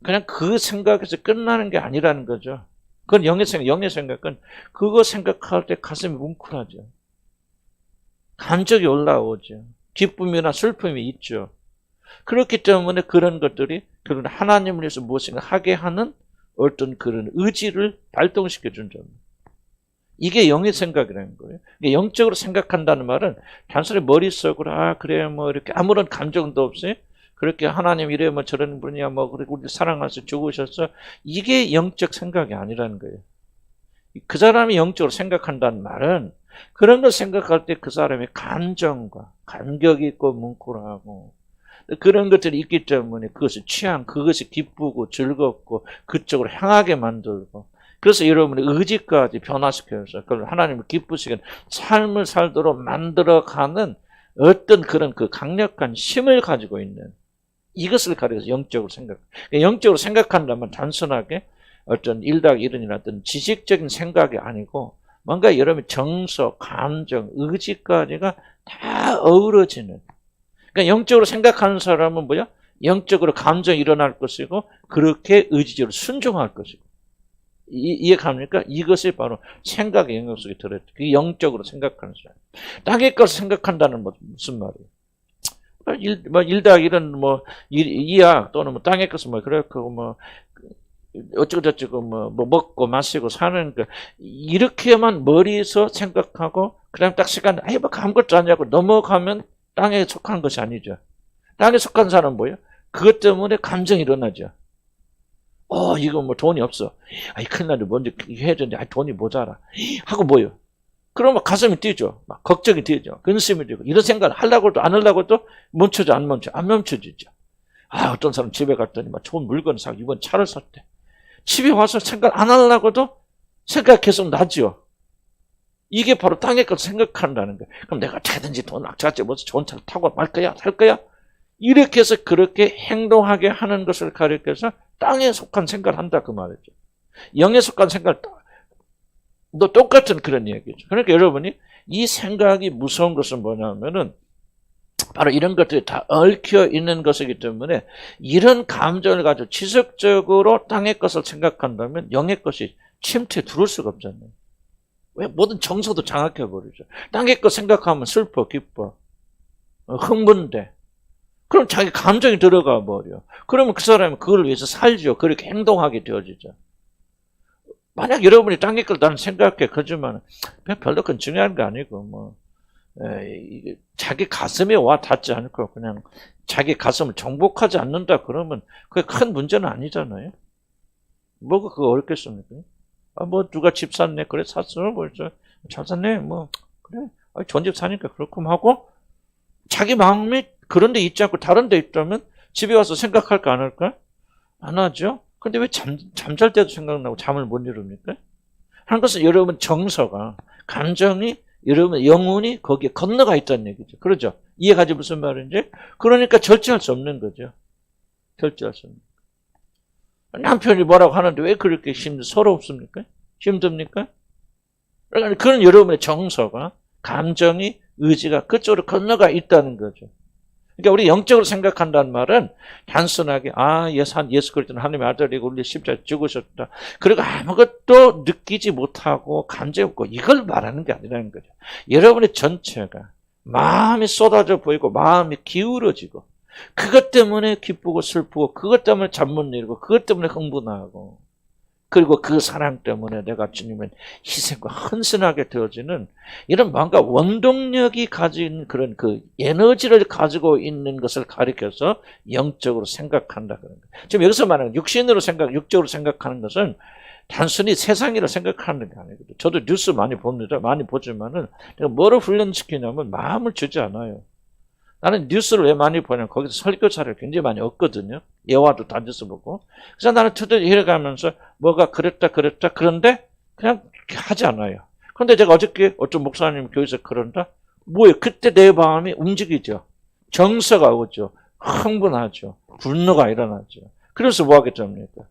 그냥 그 생각에서 끝나는 게 아니라는 거죠. 그건 영의 생각은 그거 생각할 때 가슴이 뭉클하죠. 감정이 올라오죠. 기쁨이나 슬픔이 있죠. 그렇기 때문에 그런 것들이 그런 하나님을 위해서 무엇인가 하게 하는 어떤 그런 의지를 발동시켜 준다는 거예요. 이게 영의 생각이라는 거예요. 영적으로 생각한다는 말은 단순히 머릿속으로 그래 뭐 이렇게 아무런 감정도 없이 그렇게 하나님 이래 뭐 저런 분이야 뭐 그리고 우리 사랑하셔서 죽으셨어, 이게 영적 생각이 아니라는 거예요. 그 사람이 영적으로 생각한다는 말은 그런 걸 생각할 때 그 사람의 감정과 감격이 있고 뭉클하고 그런 것들이 있기 때문에 그것이 취향, 그것이 기쁘고 즐겁고 그쪽으로 향하게 만들고, 그래서 여러분의 의지까지 변화시켜서 그걸 하나님을 기쁘시게 삶을 살도록 만들어가는 어떤 그런 그 강력한 힘을 가지고 있는, 이것을 가리켜서 영적으로 생각. 영적으로 생각한다면 단순하게 어떤 1+1이나 어떤 지식적인 생각이 아니고 뭔가 여러분의 정서, 감정, 의지까지가 다 어우러지는. 그러니까 영적으로 생각하는 사람은 뭐야? 영적으로 감정이 일어날 것이고 그렇게 의지적으로 순종할 것이고. 이해갑니까? 이것이 바로 생각의 영역 속에 들어있죠. 그게 영적으로 생각하는 사람. 땅의 것을 생각한다는 무슨 말이에요? 1+1은 뭐 2야 또는 뭐 땅의 것은 뭐 그렇고 뭐 어쩌고저쩌고 뭐 먹고 마시고 사는 거, 이렇게만 머리에서 생각하고 그다음 딱 시간 뭐 아무것도 아니냐고 넘어가면 땅에 속한 것이 아니죠. 땅에 속한 사람은 뭐예요? 그것 때문에 감정이 일어나죠. 이거 뭐 돈이 없어. 큰일 나네. 먼저 해야 되는데, 돈이 모자라. 하고 뭐예요? 그러면 가슴이 뛰죠. 막 걱정이 뛰죠. 근심이 되고. 이런 생각을 하려고 해도 안 하려고 해도 멈춰져, 안 멈춰지죠. 어떤 사람 집에 갔더니 막 좋은 물건을 사고 이번 차를 샀대. 집에 와서 생각 안 하려고 해도 생각 계속 나죠. 이게 바로 땅의 걸 생각한다는 거예요. 그럼 내가 차든지 돈 악착같이 뭐지 좋은 차를 타고 말 거야? 살 거야? 이렇게 해서 그렇게 행동하게 하는 것을 가리켜서 땅에 속한 생각을 한다 그 말이죠. 영에 속한 생각도 똑같은 그런 얘기죠. 그러니까 여러분이 이 생각이 무서운 것은 뭐냐면은 바로 이런 것들이 다 얽혀 있는 것이기 때문에 이런 감정을 가지고 지속적으로 땅의 것을 생각한다면 영의 것이 침투에 들어올 수가 없잖아요. 왜? 모든 정서도 장악해버리죠. 땅의 것 생각하면 슬퍼, 기뻐, 흥분돼. 그럼 자기 감정이 들어가 버려. 그러면 그 사람은 그걸 위해서 살죠. 그렇게 행동하게 되어지죠. 만약 여러분이 땅의 걸 나는 생각해, 그지만 별로 그건 중요한 거 아니고 자기 가슴에 와 닿지 않고 그냥 자기 가슴을 정복하지 않는다 그러면 그게 큰 문제는 아니잖아요. 뭐가 그거 어렵겠습니까? 뭐 누가 집 샀네, 그래 샀어, 벌써 잘 샀네, 뭐 그래, 좋은 집 사니까 그렇고 하고 자기 마음이 그런 데 있지 않고 다른 데 있다면 집에 와서 생각할까 안 할까? 안 하죠. 근데 왜 잠잘 때도 생각나고 잠을 못 이룹니까? 하는 것은 여러분 정서가, 감정이, 여러분 영혼이 거기에 건너가 있다는 얘기죠. 그러죠? 이해가지 무슨 말인지? 그러니까 절제할 수 없는 거죠. 절제할 수 없는 거죠. 남편이 뭐라고 하는데 왜 그렇게 서럽습니까? 힘듭니까? 그러니까 그런 여러분의 정서가, 감정이, 의지가 그쪽으로 건너가 있다는 거죠. 그러니까 우리 영적으로 생각한다는 말은 단순하게 예수 그리스도는 하나님의 아들이고 우리 십자가에 죽으셨다. 그리고 아무것도 느끼지 못하고 감정 없고 이걸 말하는 게 아니라는 거죠. 여러분의 전체가 마음이 쏟아져 보이고 마음이 기울어지고 그것 때문에 기쁘고 슬프고 그것 때문에 잠 못 이루고 그것 때문에 흥분하고 그리고 그 사랑 때문에 내가 주님의 희생과 헌신하게 되어지는 이런 뭔가 원동력이 가진 그런 그 에너지를 가지고 있는 것을 가리켜서 영적으로 생각한다 그런 거예요. 지금 여기서 말하는 육신으로 육적으로 생각하는 것은 단순히 세상이라 생각하는 게 아니거든요. 저도 뉴스 많이 봅니다. 많이 보지만은 내가 뭐를 훈련시키냐면 마음을 주지 않아요. 나는 뉴스를 왜 많이 보냐면 거기서 설교사를 굉장히 많이 얻거든요. 예화도 다녀서 보고. 그래서 나는 투덜 이래가면서 뭐가 그랬다 그런데 그냥 하지 않아요. 그런데 제가 어저께 어떤 목사님 교회에서 그런다? 뭐예요? 그때 내 마음이 움직이죠. 정서가 오죠. 흥분하죠. 분노가 일어나죠. 그래서 뭐 하겠습니까?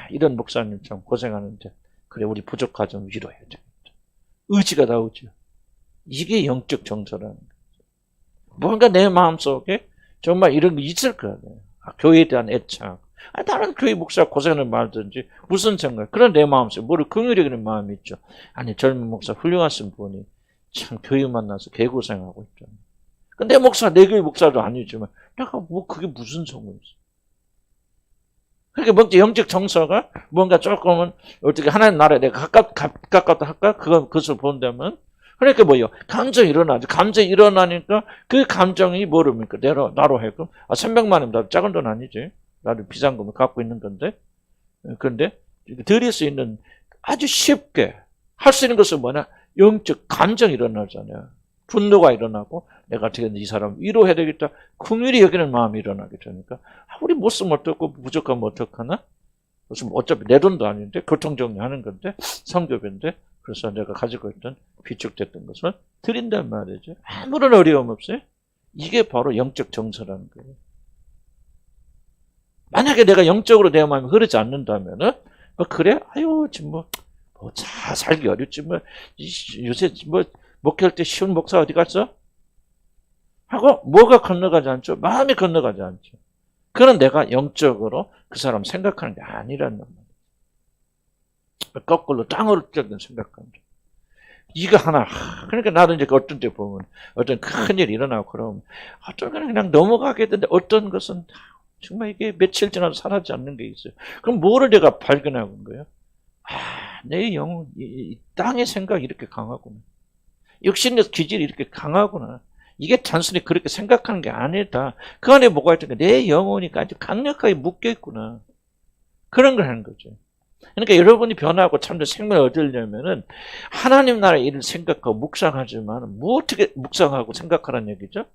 이런 목사님 참 고생하는데 그래 우리 부족하 좀 위로해야 되겠다. 의지가 나오죠. 이게 영적 정서라는 거예요. 뭔가 내 마음속에 정말 이런 게 있을 거예요. 교회에 대한 애착. 다른 교회 목사 고생을 말든지 무슨 생각. 그런 내 마음속에 뭐를 긍휼히 여기는 마음이 있죠. 젊은 목사 훌륭하신 분이 참 교회 만나서 개고생하고 있잖아요. 근데 목사 내 교회 목사도 아니지만 내가 그게 무슨 소용이 있어. 그러니까 뭔가 영적 정서가 뭔가 조금은 어떻게 하나님 나라에 내가 가깝다 할까? 그것을 본다면. 그러니까 뭐요? 감정이 일어나죠. 감정이 일어나니까 그 감정이 뭐랍니까? 나로 해금. 300만 원, 나도 작은 돈 아니지. 나도 비상금을 갖고 있는 건데. 그런데 드릴 수 있는 아주 쉽게 할 수 있는 것은 뭐냐? 영적 감정이 일어나잖아요. 분노가 일어나고 내가 어떻게 이 사람 위로해야 되겠다. 긍휼히 여기는 마음이 일어나게 되니까 우리 못 쓰면 어떻고 부족하면 어떡하나? 무슨 어차피 내 돈도 아닌데 교통정리하는 건데 성교배인데 그래서 내가 가지고 있던 비축됐던 것을 드린단 말이죠. 아무런 어려움 없어요. 이게 바로 영적 정서라는 거예요. 만약에 내가 영적으로 내 마음이 흐르지 않는다면은 그래? 아유 지금 뭐 잘 살기 어렵지 뭐 요새 뭐 목회할 때 쉬운 목사 어디 갔어? 하고 뭐가 건너가지 않죠? 마음이 건너가지 않죠. 그건 내가 영적으로 그 사람 생각하는 게 아니라는 말이에요. 거꾸로 땅으로 적은 생각합니다. 이거 하나. 그러니까 나도 이제 어떤 때 보면 어떤 큰 일이 일어나고 그러면 어떤 거는 그냥 넘어가겠는데 어떤 것은 정말 이게 며칠 지나도 사라지지 않는 게 있어요. 그럼 뭐를 내가 발견하는 거예요? 내 영혼, 이 땅의 생각이 이렇게 강하구나. 육신의 기질이 이렇게 강하구나. 이게 단순히 그렇게 생각하는 게 아니다. 그 안에 뭐가 있던가 내 영혼이 아주 강력하게 묶여있구나. 그런 걸 하는 거죠. 그러니까 여러분이 변화하고 참된 생명을 얻으려면은 하나님 나라의 일을 생각하고 묵상하지만 뭐 어떻게 묵상하고 생각하라는 얘기죠?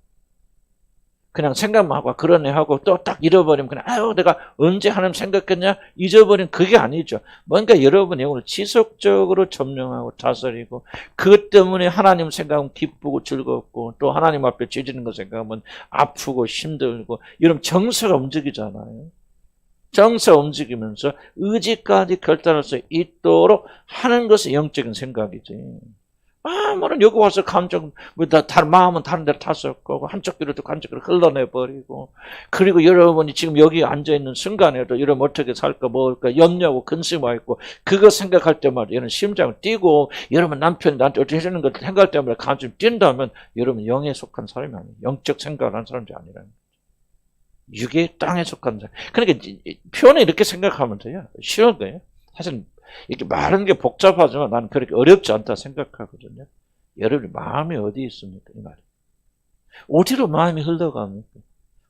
그냥 생각만 하고 그러네 하고 또 딱 잃어버리면 그냥 아유 내가 언제 하나님 생각했냐 잊어버린 그게 아니죠. 뭔가 여러분의 영혼을 지속적으로 점령하고 다스리고 그것 때문에 하나님 생각하면 기쁘고 즐겁고 또 하나님 앞에 죄지는 거 생각하면 아프고 힘들고 여러분 정서가 움직이잖아요. 정서가 움직이면서 의지까지 결단할 수 있도록 하는 것이 영적인 생각이지. 마음은 여기 와서 감정, 다른 마음은 다른 데로 탔을 거고, 한쪽 귀로 또 한쪽 귀로 흘러내버리고, 그리고 여러분이 지금 여기 앉아있는 순간에도 여러분 어떻게 살까, 먹을까, 염려하고 근심하고 있고, 그거 생각할 때마다 여러분 심장을 뛰고, 여러분 남편이 나한테 어떻게 해주는 걸 생각할 때마다 감정이 뛴다면, 여러분 영에 속한 사람이 아니에요. 영적 생각을 하는 사람이 아니라는 거죠. 육의 땅에 속한 사람. 그러니까 표현을 이렇게 생각하면 돼요. 쉬운 거예요. 사실 이렇게 말하는 게 복잡하지만 나는 그렇게 어렵지 않다 생각하거든요. 여러분이 마음이 어디 있습니까? 이 말이. 어디로 마음이 흘러갑니까?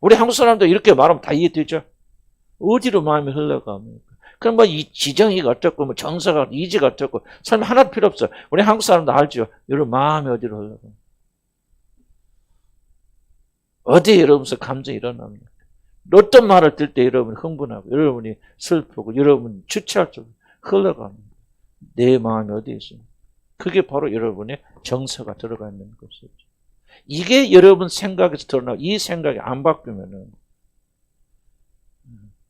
우리 한국 사람들 이렇게 말하면 다 이해되죠? 어디로 마음이 흘러갑니까? 그럼 뭐 이 지정이가 어떻고, 뭐 정서가, 이지가 어떻고, 설마 하나도 필요 없어. 우리 한국 사람도 알죠? 여러분 마음이 어디로 흘러갑니까? 어디에 여러분서 감정이 일어납니까? 어떤 말을 들 때 여러분이 흥분하고, 여러분이 슬프고, 여러분이 주체할 줄 흘러갑니다. 내 마음이 어디에 있습니까? 그게 바로 여러분의 정서가 들어가 있는 것이죠. 이게 여러분 생각에서 드러나고 이 생각이 안 바뀌면은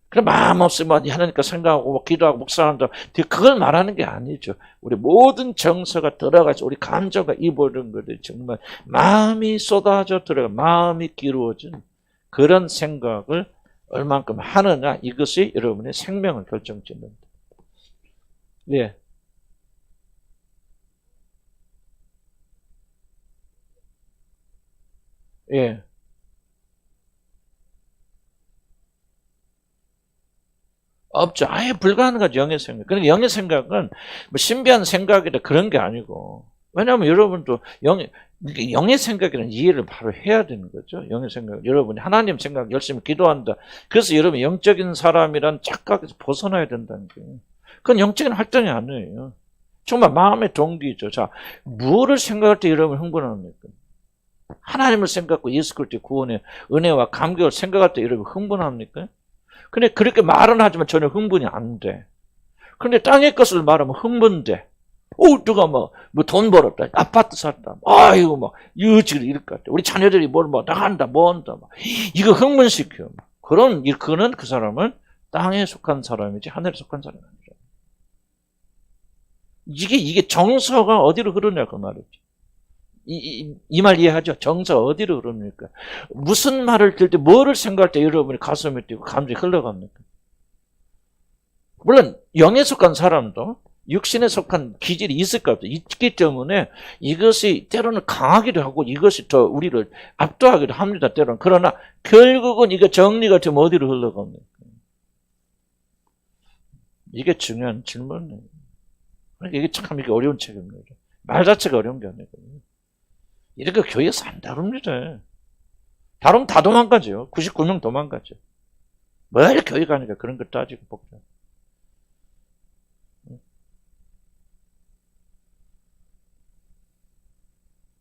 그럼 마음 없으면 하나님께 생각하고 기도하고 묵상한다. 그걸 말하는 게 아니죠. 우리 모든 정서가 들어가서 우리 감정과 입어든 것들이 정말 마음이 쏟아져 들어가 마음이 기루어진 그런 생각을 얼만큼 하느냐 이것이 여러분의 생명을 결정짓는다. 예. 예. 없죠. 아예 불가능하죠. 영의 생각. 그러니까 영의 생각은 뭐 신비한 생각이다 그런 게 아니고. 왜냐하면 여러분도 영의 생각이라는 이해를 바로 해야 되는 거죠. 영의 생각. 여러분이 하나님 생각 열심히 기도한다. 그래서 여러분 영적인 사람이란 착각에서 벗어나야 된다는 거예요. 그건 영적인 활동이 아니에요. 정말 마음의 동기죠. 자, 무엇을 생각할 때 여러분 흥분합니까? 하나님을 생각하고 예수 그리스도의 구원의 은혜와 감격을 생각할 때 여러분 흥분합니까? 근데 그렇게 말은 하지만 전혀 흥분이 안 돼. 그런데 땅의 것을 말하면 흥분돼. 누가 돈 벌었다. 아파트 샀다. 아이고, 지금 이럴 것 같아. 우리 자녀들이 나간다, 한다. 이거 흥분시켜. 그는 그 사람은 땅에 속한 사람이지, 하늘에 속한 사람이 아니라. 이게 정서가 어디로 흐르냐, 그 말이지. 이 말 이해하죠? 정서가 어디로 흐릅니까? 무슨 말을 들 때, 뭐를 생각할 때 여러분이 가슴이 뛰고 감정이 흘러갑니까? 물론, 영에 속한 사람도 육신에 속한 기질이 있을 것 같아요. 있기 때문에 이것이 때로는 강하기도 하고 이것이 더 우리를 압도하기도 합니다. 때로는. 그러나 결국은 이거 정리가 되면 어디로 흘러갑니까? 이게 중요한 질문이에요. 그러니까 이게 참 이게 어려운 책입니다. 말 자체가 어려운 게 아니거든요. 이렇게 교회에서 안 다룹니다. 다루면 다 도망가죠. 99명 도망가죠. 뭘 교회 가니까 그런 거 따지고 복잡.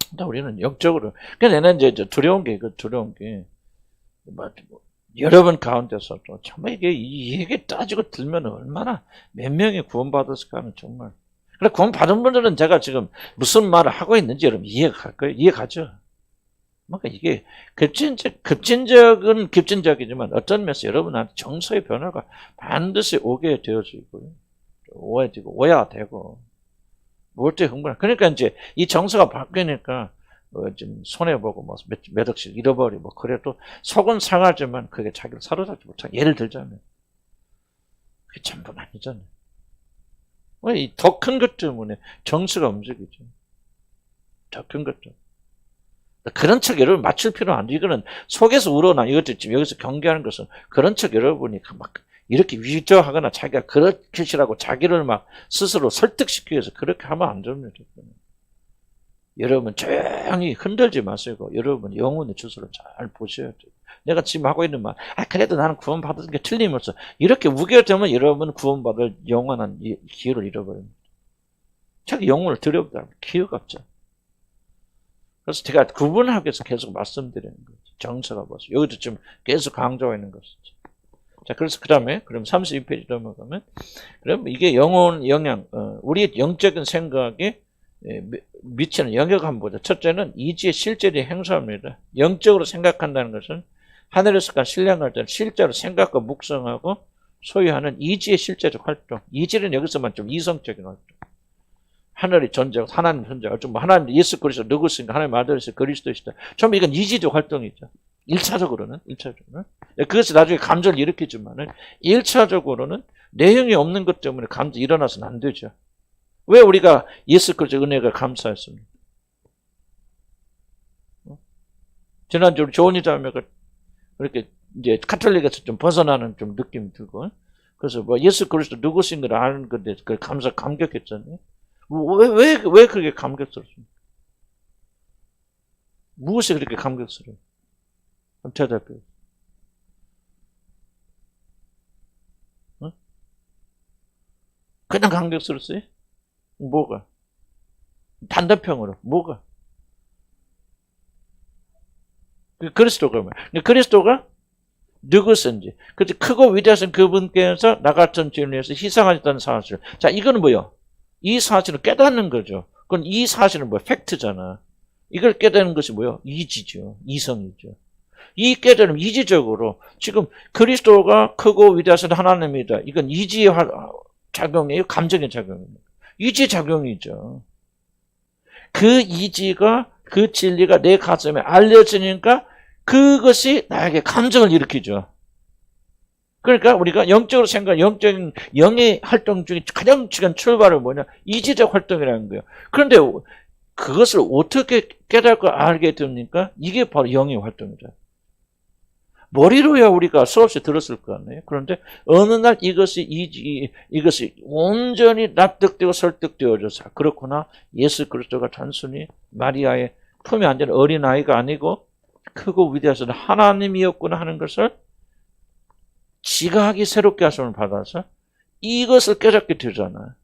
근데 우리는 영적으로, 그냥 내는 이제 두려운 게, 여러분 가운데서도 정말 이게 따지고 들면 얼마나 몇 명이 구원받았을까 하는 정말. 그래, 구원받은 분들은 제가 지금 무슨 말을 하고 있는지 여러분 이해갈 거예요. 이해가죠? 뭔가 이게 급진적이지만 어떤 면에서 여러분한테 정서의 변화가 반드시 오게 되어지고요. 오해되고, 뭘 때 흥분해. 그러니까 이제 이 정서가 바뀌니까, 좀 손해보고, 몇 억씩 잃어버리고, 그래도 속은 상하지만 그게 자기를 사로잡지 못하게. 예를 들자면, 그게 전부는 아니잖아요. 왜 더 큰 것 때문에 정서가 움직이죠. 더 큰 것 때문에. 그런 척 여러분 맞출 필요는 안 돼. 이거는 속에서 우러나, 이것도 지금 여기서 경계하는 것은 그런 척 여러분이 막 이렇게 위조하거나 자기가 그렇게시라고 자기를 막 스스로 설득시키기 위해서 그렇게 하면 안 됩니다. 여러분 조용히 흔들지 마시고 여러분 영혼의 주소를 잘 보셔야 돼요. 내가 지금 하고 있는 말, 그래도 나는 구원받은 게 틀림없어. 이렇게 우겨되면 여러분 구원받을 영원한 기회를 잃어버립니다. 자기 영혼을 들여보다 기회가 없죠. 그래서 제가 구분하기 위해서 계속 말씀드리는 거죠. 정서가 뭐죠. 여기도 좀 계속 강조하고 있는 것이죠. 자, 그래서 그럼 32페이지 넘어가면, 그럼 이게 영향, 우리의 영적인 생각에 미치는 영역 한번 보자. 첫째는 이지의 실제의 행사입니다. 영적으로 생각한다는 것은 하늘에서 신령할 때는 실제로 생각과 묵상하고 소유하는 이지의 실제적 활동. 이지는 여기서만 좀 이성적인 활동. 하늘이 존재하고 하나님 존재하고 좀 하나님 예수 그리스도 누구신가 하나님 아들이시다 그리스도이시다. 좀 이건 이지적 활동이죠. 1차적으로는. 그것이 나중에 감정을 일으키지만은 1차적으로는 내용이 없는 것 때문에 감정이 일어나서는 안 되죠. 왜 우리가 예수 그리스도 은혜가 감사했습니까? 지난주 조은희 자매가 그렇게 이제 카톨릭에서 좀 벗어나는 좀 느낌이 들고, 그래서 예수 그리스도 누구신가를 아는 건데 그 감격했잖아요. 왜 그렇게 감격스럽습니까? 무엇이 그렇게 감격스러워요? 그럼 대답해요. 어? 그냥 감격스럽어요? 뭐가? 단답형으로 뭐가? 그리스도가 뭐야? 그리스도가 누구신지, 크고 위대하신 그분께서 나 같은 죄인을 위해서 희생하셨다는 사실. 자, 이거는 뭐요? 이 사실을 깨닫는 거죠. 그건 이 사실은 뭐야? 팩트잖아. 이걸 깨닫는 것이 뭐요? 이지죠. 이성이죠. 이 깨달음 이지적으로 지금 그리스도가 크고 위대하신 하나님이다. 이건 이지의 작용이에요? 감정의 작용입니다. 이지 작용이죠. 그 이지가 그 진리가 내 가슴에 알려지니까 그것이 나에게 감정을 일으키죠. 그러니까 우리가 영적으로 생각, 영적인 영의 활동 중에 가장 중요한 출발은 뭐냐? 이지적 활동이라는 거예요. 그런데 그것을 어떻게 깨닫고 알게 됩니까? 이게 바로 영의 활동이죠. 머리로야 우리가 수없이 들었을 거 아니에요. 그런데 어느 날 이것이 온전히 납득되고 설득되어져서 그렇구나. 예수 그리스도가 단순히 마리아의 품에 앉은 어린아이가 아니고 크고 위대하신 하나님이었구나 하는 것을 지각이 새롭게 하심을 받아서 이것을 깨닫게 되잖아요.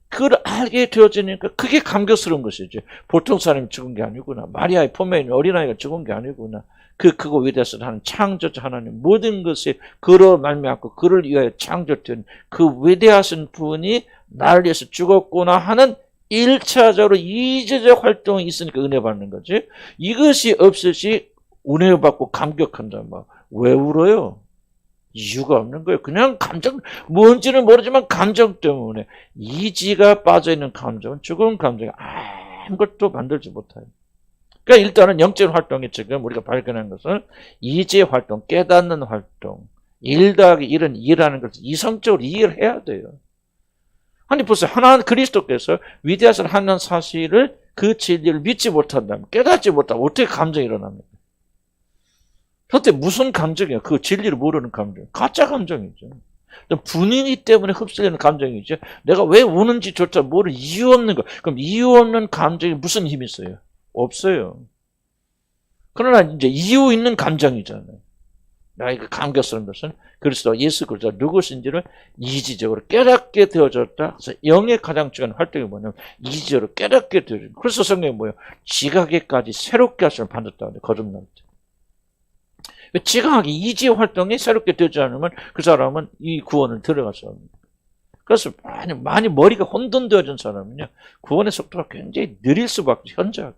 그걸 알게 되어지니까 그게 감격스러운 것이지. 보통 사람이 죽은 게 아니구나. 마리아의 품에 있는 어린아이가 죽은 게 아니구나. 그거 위대하신 하나님, 창조자 하나님, 모든 것이 그로 말미암고 그를 위하여 창조된 그 위대하신 분이 나를 위해서 죽었구나 하는 1차적으로 이제적 활동이 있으니까 은혜 받는 거지. 이것이 없으시 은혜 받고 감격한다. 왜 울어요? 이유가 없는 거예요. 그냥 감정, 뭔지는 모르지만 감정 때문에. 이지가 빠져있는 감정은 죽은 감정이 아무것도 만들지 못해요. 그러니까 일단은 영적인 활동이 지금 우리가 발견한 것은 이지의 활동, 깨닫는 활동, 1 더하기 1은 2라는 것을 이성적으로 이해를 해야 돼요. 아니 벌써 하나님 그리스도께서 위대하신 하나님 사실을 그 진리를 믿지 못한다면, 깨닫지 못하면 어떻게 감정이 일어납니까? 그때 무슨 감정이에요? 그 진리를 모르는 감정. 가짜 감정이죠. 분위기 때문에 흡수되는 감정이죠. 내가 왜 우는지조차 모를 이유 없는 거. 그럼 이유 없는 감정이 무슨 힘이 있어요? 없어요. 그러나 이제 이유 있는 감정이잖아요. 나에게 감격스러운 것은 그리스도 예수 그리스도 누구신지를 이지적으로 깨닫게 되어졌다. 그래서 영의 가장 중요한 활동이 뭐냐면 이지적으로 깨닫게 되어졌다. 그래서 성경이 뭐예요? 지각에까지 새롭게 하심을 받았다는데 거듭날 때. 지각이 이지 활동이 새롭게 되지 않으면 그 사람은 이 구원을 들어가서 합니다. 그래서 많이 머리가 혼돈되어진 사람은요, 구원의 속도가 굉장히 느릴 수밖에 현저하게.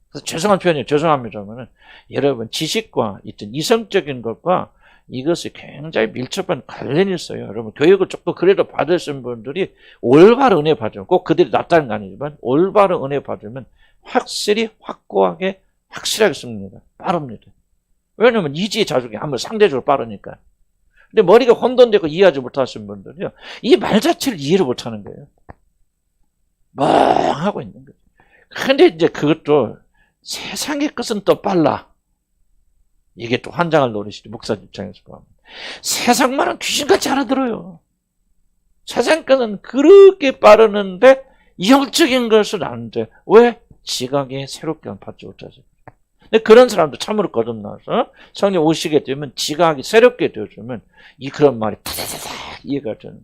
그래서 죄송한 표현이에요. 죄송합니다만은 여러분 지식과 이성적인 것과 이것이 굉장히 밀접한 관련이 있어요. 여러분 교육을 조금 그래도 받으신 분들이 올바른 은혜 받으면 꼭 그들이 낫다는 거 아니지만 올바른 은혜 받으면 확실히 확고하게 확실하게 씁니다. 빠릅니다. 왜냐면 이지의 자족이 한번 상대적으로 빠르니까. 근데 머리가 혼돈되고 이해하지 못하신 분들이요, 이 말 자체를 이해를 못하는 거예요. 멍하고 있는 거예요. 근데 이제 그것도 세상의 것은 또 빨라. 이게 또 환장할 노릇이죠. 목사 입장에서 보면. 세상 말은 귀신같이 알아들어요. 세상 것은 그렇게 빠르는데 영적인 것은 안 돼. 왜? 지각에 새롭게 받지 못하죠. 근데 그런 사람도 참으로 거듭나서 성령 오시게 되면 지각이 새롭게 되어주면 그런 말이 타다다다 이해가 되는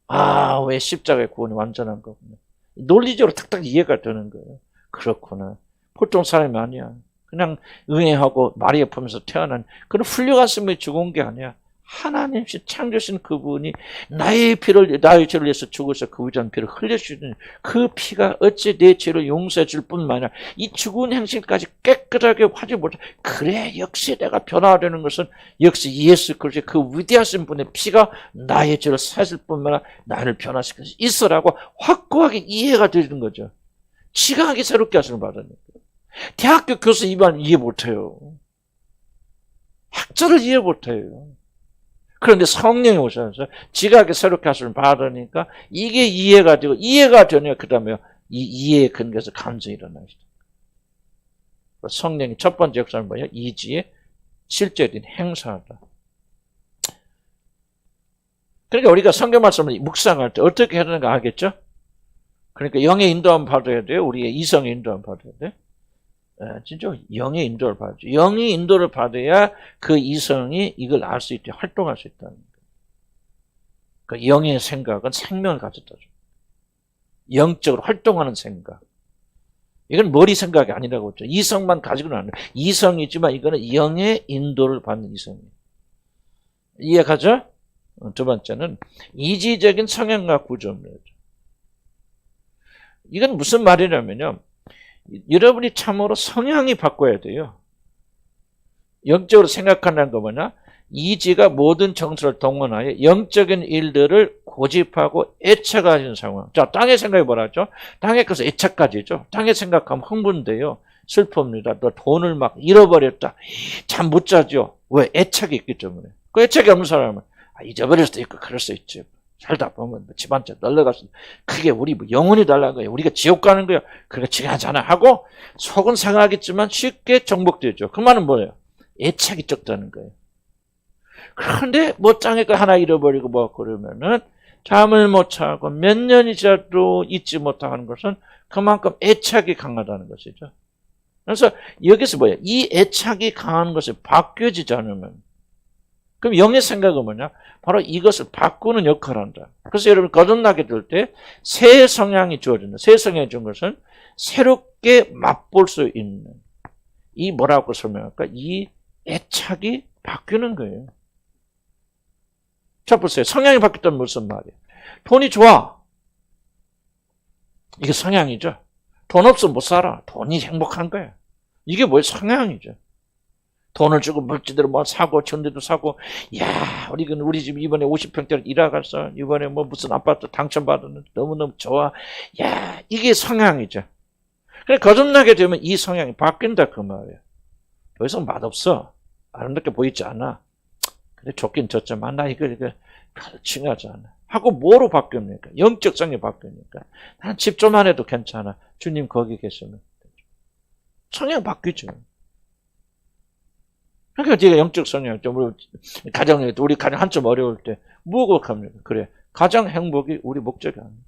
거예요. 왜 십자가의 구원이 완전한 거구나. 논리적으로 탁탁 이해가 되는 거예요. 그렇구나. 보통 사람이 아니야. 그냥 응애하고 마리아 품에서 태어난 그런 훌륭한 스승이 죽은 게 아니야. 하나님이 창조신 그분이 나의 죄를 위해서 죽으셔 그 위대한 피를 흘려주는 그 피가 어찌 내 죄를 용서해 줄 뿐만 아니라 이 죽은 행실까지 깨끗하게 하지 못해. 그래 역시 내가 변화되는 것은 역시 예수 그리스도의 그 위대하신 분의 피가 나의 죄를 사실 뿐만 아니라 나를 변화시켜 있어라고 확고하게 이해가 되는 거죠. 지각하게 새롭게 하시는 받으니까. 대학교 교수 입안 이해 못해요. 학자를 이해 못해요. 그런데 성령이 오셔서 지각하게 새롭게 하시는 받으니까 이게 이해가 되고 이해가 되니까 그 다음에 이 이해의 근거에서 감정이 일어나시죠. 성령이 첫 번째 역사는 뭐예요? 이지의 실제적인 행사하다. 그러니까 우리가 성경 말씀을 묵상할 때 어떻게 해야 되는가 알겠죠? 그러니까 영의 인도함 받아야 돼요. 우리의 이성의 인도함 받아야 돼. 진짜 영의 인도를 받죠. 영의 인도를 받아야 그 이성이 이걸 알 수 있게 활동할 수 있다는 거예요. 그 영의 생각은 생명을 가졌다죠. 영적으로 활동하는 생각. 이건 머리 생각이 아니라고 했죠. 이성만 가지고는 안 돼요. 이성이지만 이거는 영의 인도를 받는 이성이에요. 이해가죠? 두 번째는 이지적인 성향과 구조입니다. 이건 무슨 말이냐면요. 여러분이 참으로 성향이 바꿔야 돼요. 영적으로 생각한다는 거 뭐냐? 이지가 모든 정서를 동원하여 영적인 일들을 고집하고 애착하는 상황. 자, 땅의 생각이 뭐라죠? 땅의 것을 애착까지죠. 땅의 생각하면 흥분돼요. 슬픕니다. 또 돈을 막 잃어버렸다. 잠 못 자죠. 왜? 애착이 있기 때문에. 그 애착이 없는 사람은 잊어버릴 수도 있고 그럴 수 있죠. 살다 보면 집안째 널러갔어. 그게 우리 영혼이 달라는 거예요. 우리가 지옥 가는 거예요. 그러니까 중요하잖아 하고 속은 상하겠지만 쉽게 정복되죠. 그 말은 뭐예요? 애착이 적다는 거예요. 그런데 땅에 거 하나 잃어버리고 그러면은 잠을 못 자고 몇 년이 지나도 잊지 못하는 것은 그만큼 애착이 강하다는 것이죠. 그래서 여기서 뭐예요? 이 애착이 강한 것이 바뀌어지지 않으면 그럼 영의 생각은 뭐냐? 바로 이것을 바꾸는 역할을 한다. 그래서 여러분 거듭나게 될 때 새 성향이 주어진다. 새 성향이 준 것은 새롭게 맛볼 수 있는 이 뭐라고 설명할까? 이 애착이 바뀌는 거예요. 자 보세요. 성향이 바뀌었다면 무슨 말이에요? 돈이 좋아. 이게 성향이죠. 돈 없으면 못 살아. 돈이 행복한 거야. 이게 뭐예요? 성향이죠. 돈을 주고 물질대로 사고 전대도 사고 우리 집 이번에 50평짜리 1화 갔어. 이번에 무슨 아파트 당첨받았는데 너무너무 좋아. 이게 성향이죠. 그래 거듭나게 되면 이 성향이 바뀐다 그 말이에요. 더 이상 맛없어. 아름답게 보이지 않아. 근데 좋긴 좋지만 나 이거 별로 중요하지 않아. 하고 뭐로 바뀝니까? 영적 성이 바뀌니까. 난 집 좀만 해도 괜찮아. 주님 거기 계시면. 성향 바뀌죠. 그러니까 네가 영적 성향 좀 우리 가정 한점 어려울 때 뭐고 합니까? 그래, 가정 행복이 우리 목적이 아닙니다.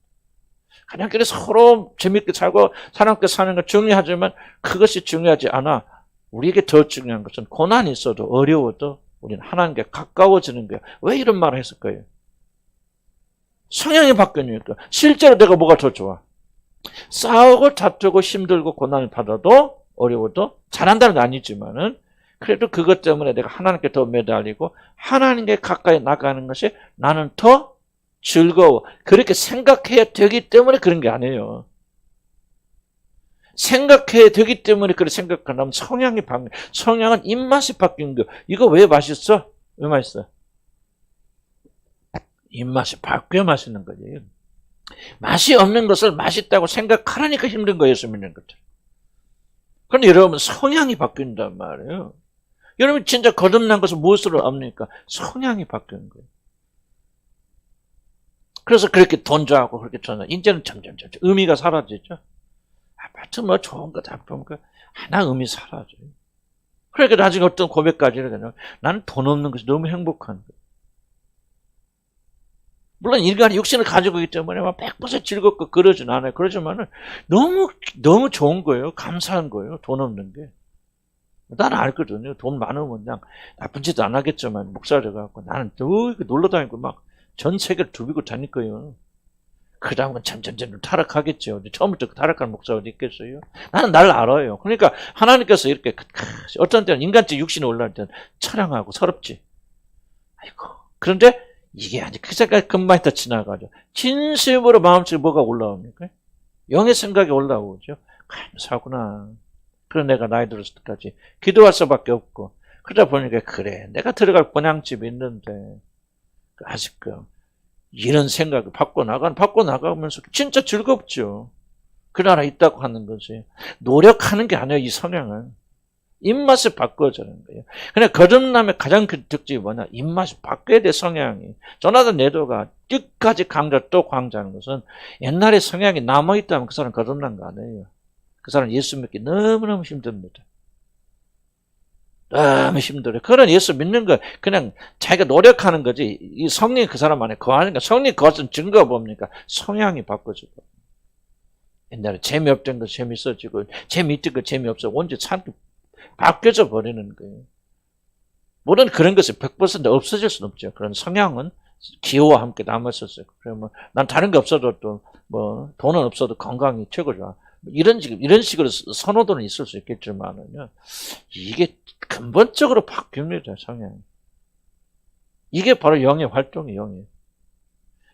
가정끼리 서로 재밌게 살고 사람께 사는 건 중요하지만 그것이 중요하지 않아. 우리에게 더 중요한 것은 고난이 있어도 어려워도 우리는 하나님께 가까워지는 거야. 왜 이런 말을 했을까요? 성향이 바뀌니까. 실제로 내가 뭐가 더 좋아? 싸우고 다투고 힘들고 고난을 받아도 어려워도 잘한다는 건 아니지만은 그래도 그것 때문에 내가 하나님께 더 매달리고 하나님께 가까이 나가는 것이 나는 더 즐거워. 그렇게 생각해야 되기 때문에 그런 게 아니에요. 생각해야 되기 때문에 그렇게 생각한다면 성향이 바뀌는 거예요. 성향은 입맛이 바뀐 거예요. 이거 왜 맛있어? 왜 맛있어? 입맛이 바뀌어 맛있는 거지. 맛이 없는 것을 맛있다고 생각하라니까 힘든 거예요. 예수 믿는 것들. 그런데 여러분 성향이 바뀐단 말이에요. 여러분 진짜 거듭난 것은 무엇으로 압니까? 성향이 바뀌는 거예요. 그래서 그렇게 돈주하고 그렇게 전화. 이제는 점점 의미가 사라지죠. 아파트 뭐 좋은 거 다 보니까 하나 의미 사라져요. 그러니까 나중에 어떤 고백까지는 그냥 나는 돈 없는 것이 너무 행복한 거예요. 물론 인간이 육신을 가지고 있기 때문에 막 100% 즐겁고 그러진 않아요. 그러지만은 너무 좋은 거예요. 감사한 거예요. 돈 없는 게. 나는 알거든요. 돈 많으면 그냥 나쁜 짓도 안 하겠지만 목사를 갖고 나는 또 놀러 다니고 막 전 세계를 두비고 다닐 거예요. 그 다음은 점점 타락하겠죠. 처음부터 타락한 목사 어디 있겠어요? 나는 날 알아요. 그러니까 하나님께서 이렇게 어떤 때는 인간적 육신이 올라올 때는 처량하고 서럽지. 아이고. 그런데 이게 아니 그 생각이 금방 다 지나가죠. 진심으로 마음속에 뭐가 올라옵니까? 영의 생각이 올라오죠. 감사하구나. 그런 내가 나이 들었을 때까지 기도할 수밖에 없고 그러다 보니까 그래 내가 들어갈 본향집이 있는데 아직 이런 생각을 바꿔나가면서 진짜 즐겁죠. 그 나라 있다고 하는 거지. 노력하는 게 아니에요. 이 성향은. 입맛을 바꿔주는 거예요. 그냥 거듭남의 가장 큰 특징이 뭐냐? 입맛이 바뀌어야 돼, 성향이. 조나단 네도가 끝까지 강자 또 강자하는 것은 옛날에 성향이 남아있다면 그 사람 거듭난 거 아니에요. 그 사람 예수 믿기 너무너무 힘듭니다. 너무 힘들어요. 그런 예수 믿는 거 그냥 자기가 노력하는 거지. 이 성령이 그 사람 안에 거하니까 성령이 거하는 증거가 뭡니까? 성향이 바꿔지고. 옛날에 재미없던 거 재밌어지고 재미있던 거 재미없어. 언제 참 바뀌어져 버리는 거예요. 물론 그런 것이 100% 없어질 수는 없죠. 그런 성향은 기호와 함께 남았었어요. 그러면 난 다른 게 없어도 또 뭐 돈은 없어도 건강이 최고 좋아. 이런 식으로 선호도는 있을 수 있겠지만은요. 이게 근본적으로 바뀝니다, 성향이. 이게 바로 영의 활동이에요, 영의.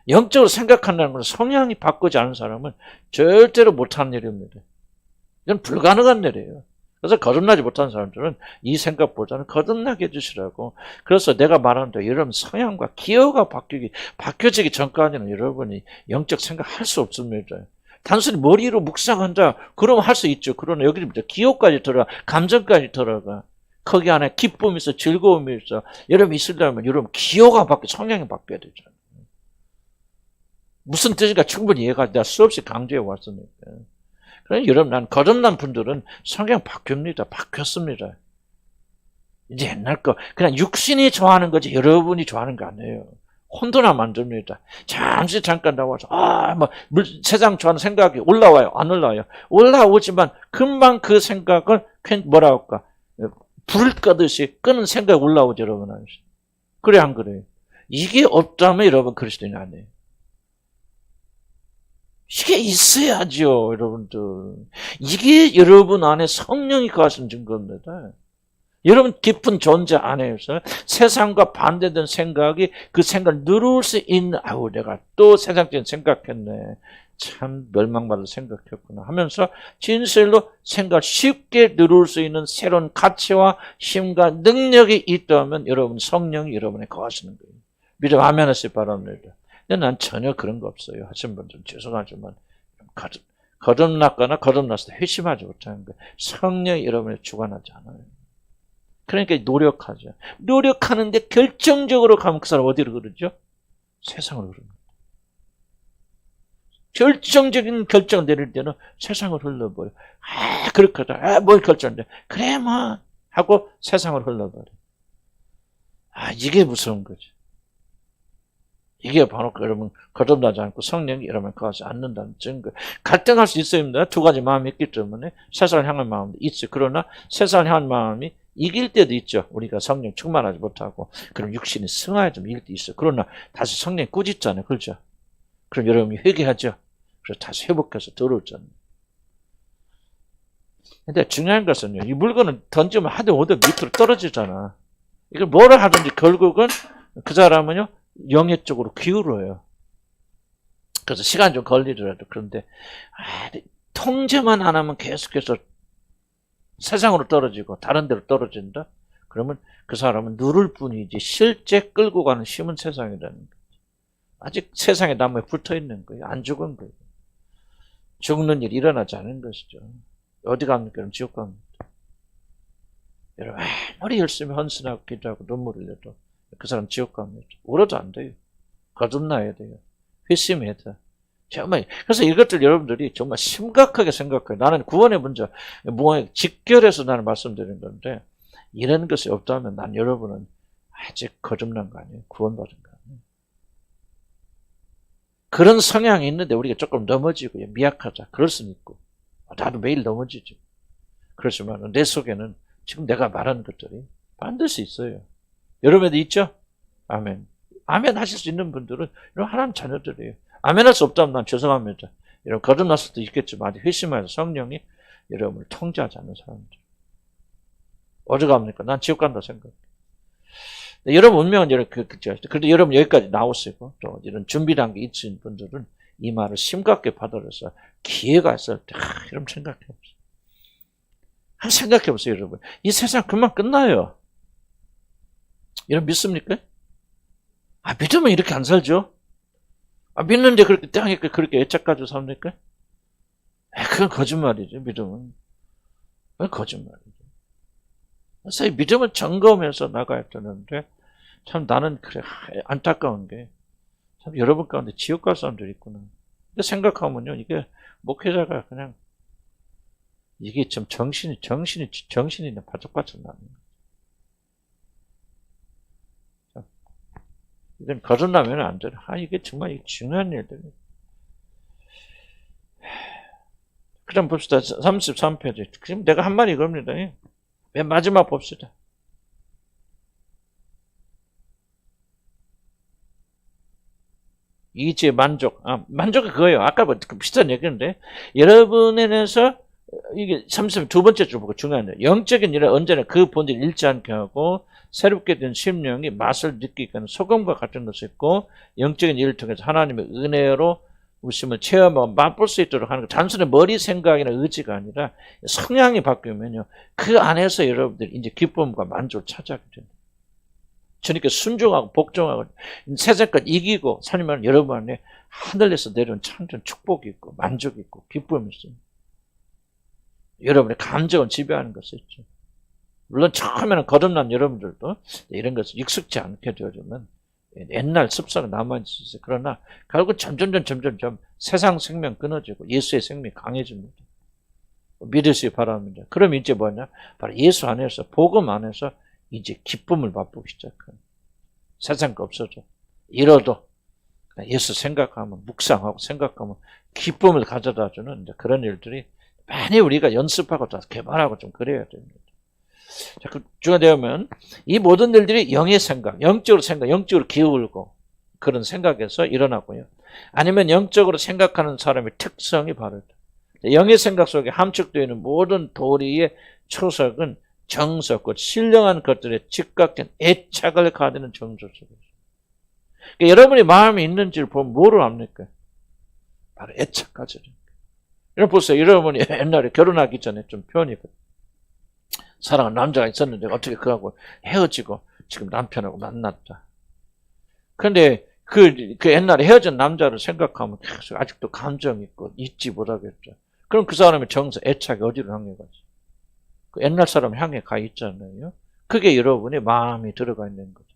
영적으로 생각한다는 건 성향이 바꾸지 않은 사람은 절대로 못하는 일입니다. 이건 불가능한 일이에요. 그래서 거듭나지 못한 사람들은 이 생각보다는 거듭나게 해주시라고. 그래서 내가 말하는데 여러분 성향과 기호가 바뀌어지기 전까지는 여러분이 영적 생각할 수 없습니다. 단순히 머리로 묵상한다. 그러면 할 수 있죠. 그러나 여기부터 기호까지 들어가, 감정까지 들어가. 거기 안에 기쁨이 있어, 즐거움이 있어. 여러분 있으려면 여러분 기호가 성향이 바뀌어야 되잖아요. 무슨 뜻인가 충분히 이해가 내가 수없이 강조해 왔으니까. 그러니 여러분, 난 거듭난 분들은 성향 바뀌었습니다. 이제 옛날 거, 그냥 육신이 좋아하는 거지 여러분이 좋아하는 거 아니에요. 혼돈나 만듭니다. 잠깐 나와서, 세상 좋아하는 생각이 올라와요? 안 올라와요? 올라오지만 금방 그 생각을, 뭐라 할까? 불을 끄듯이 끄는 생각이 올라오죠, 여러분. 그래, 안 그래요? 이게 없다면 여러분 그리스도인이 아니에요. 이게 있어야죠, 여러분들. 이게 여러분 안에 성령이 거하신 증거입니다. 여러분 깊은 존재 안에서 세상과 반대된 생각이 그 생각을 누를 수 있는, 내가 또 세상적인 생각했네. 참 멸망받을 생각했구나 하면서 진실로 생각을 쉽게 누를 수 있는 새로운 가치와 힘과 능력이 있다면 여러분 성령이 여러분에 거하시는 거예요. 믿음 아멘 하시기 바랍니다. 난 전혀 그런 거 없어요. 하신 분들은 죄송하지만 거듭났거나 거듭났을 때 회심하지 못하는 거예요. 성령이 여러분에 주관하지 않아요. 그러니까 노력하죠. 노력하는데 결정적으로 가면 그 사람 어디로 흐르죠? 세상으로 흐릅니다. 결정적인 결정을 내릴 때는 세상을 흘러버려요. 그렇거든. 뭘 결정돼? 그래 뭐 하고 세상을 흘러버려요. 이게 무서운 거지. 이게 바로 여러분 거듭나지 않고 성령이 여러분 거하지 않는다는 증거. 갈등할 수 있습니다. 두 가지 마음이 있기 때문에 세상을 향한 마음도 있어요. 그러나 세상을 향한 마음이 이길 때도 있죠. 우리가 성령 충만하지 못하고 그럼 육신이 승하에 좀 이길 때 있어요. 그러나 다시 성령 꾸짖잖아요. 그렇죠? 그럼 여러분이 회개하죠. 그래서 다시 회복해서 들어오잖아요. 근데 중요한 것은요. 이 물건을 던지면 하도 오도 밑으로 떨어지잖아. 이걸 뭐를 하든지 결국은 그 사람은요. 영의 쪽으로 기울어요. 그래서 시간 좀 걸리더라도. 그런데 통제만 안 하면 계속해서 세상으로 떨어지고 다른 데로 떨어진다? 그러면 그 사람은 누를 뿐이지 실제 끌고 가는 힘은 세상이라는 거죠. 아직 세상의 나무에 붙어 있는 거예요. 안 죽은 거예요. 죽는 일이 일어나지 않은 것이죠. 어디 갑니까? 그럼 지옥 갑니다. 여러분 아무리 열심히 헌신하고 기도하고 눈물 흘려도 그 사람 지옥 갑니다. 울어도 안 돼요. 거듭나야 돼요. 회심해야 돼. 정말 그래서 이것들 여러분들이 정말 심각하게 생각해요. 나는 구원의 문제 직결해서 나는 말씀드리는 건데 이런 것이 없다면 난 여러분은 아직 거듭난 거 아니에요. 구원받은 거 아니에요. 그런 성향이 있는데 우리가 조금 넘어지고 미약하자. 그럴 수는 있고 나도 매일 넘어지죠. 그렇지만 내 속에는 지금 내가 말하는 것들이 반드시 있어요. 여러분도 있죠? 아멘. 아멘 하실 수 있는 분들은 이런 하나님 자녀들이에요. 아멘 할 수 없다면 난 죄송합니다. 여러분 거듭났을 수도 있겠지만 회심하여서 성령이 여러분을 통제하지 않는 사람들. 어디 갑니까? 난 지옥 간다 생각해요. 여러분 운명은 이렇게 그래도 여러분 여기까지 나오시고 또 이런 준비 단계 있으신 분들은 이 말을 심각하게 받아들여서 기회가 있을 때 여러분 생각해보세요. 생각해보세요 여러분. 이 세상 금방 끝나요. 여러분 믿습니까? 믿으면 이렇게 안 살죠? 믿는데 그렇게 땅에 그렇게 애착 가지고 삽니까? 그건 거짓말이죠, 믿음은. 그건 거짓말이죠. 그래서 이 믿음을 점검해서 나가야 되는데, 참 나는 그래, 안타까운 게, 참 여러분 가운데 지옥 갈 사람들이 있구나. 근데 생각하면요, 이게 목회자가 그냥, 이게 좀 정신이 바짝바짝 나는 거예요. 이건 거듭나면 안 돼. 이게 정말 중요한 일들이에요. 그럼 봅시다. 33페이지. 지금 내가 한 말이 이겁니다. 맨 마지막 봅시다. 이제 만족. 만족이 그거예요. 아까 비슷한 얘기인데, 여러분에 대해서 이게 32 번째 줄 보고 중요한데, 영적인 일은 언제나 그 본질을 잃지 않게 하고, 새롭게 된 심령이 맛을 느끼게 하는 소금과 같은 것이 있고, 영적인 일을 통해서 하나님의 은혜로 우심을 체험하고 맛볼 수 있도록 하는 거. 단순히 머리 생각이나 의지가 아니라 성향이 바뀌면요, 그 안에서 여러분들이 이제 기쁨과 만족을 찾아가게 됩니다. 그러니까 순종하고 복종하고 세상 것 이기고 살면 여러분 안에 하늘에서 내려온 참된 축복이 있고 만족이 있고 기쁨이 있습니다. 여러분의 감정을 지배하는 것이 있죠. 물론 처음에는 거듭난 여러분들도 이런 것을 익숙지 않게 되어지면 옛날 습성이 남아있을 수 있어요. 그러나 결국 점점 세상 생명 끊어지고 예수의 생명이 강해집니다. 믿으시기 바랍니다. 그럼 이제 뭐냐? 바로 예수 안에서 복음 안에서 이제 기쁨을 맛보기 시작해요. 세상 거 없어져. 잃어도 예수 생각하면 묵상하고 생각하면 기쁨을 가져다주는 그런 일들이 많이 우리가 연습하고 다 개발하고 좀 그래야 됩니다. 자, 그중에 되면 이 모든 일들이 영의 생각, 영적으로 기울고 그런 생각에서 일어나고요. 아니면 영적으로 생각하는 사람의 특성이 바로 영의 생각 속에 함축되어 있는 모든 도리의 초석은 정석, 곧 신령한 것들에 즉각된 애착을 가지는 정조 속에서. 그러니까 여러분이 마음이 있는지를 보면 뭐를 압니까? 바로 애착 가지는 거예요. 여러분 보세요. 여러분이 옛날에 결혼하기 전에 좀 표현이 사랑하는 남자가 있었는데 어떻게 그하고 헤어지고 지금 남편하고 만났다. 그런데 그 옛날에 헤어진 남자를 생각하면 계속 아직도 감정이 있고 잊지 못하겠죠. 그럼 그 사람의 정서, 애착이 어디로 향해 가지? 그 옛날 사람 향해 가 있잖아요. 그게 여러분의 마음이 들어가 있는 거죠.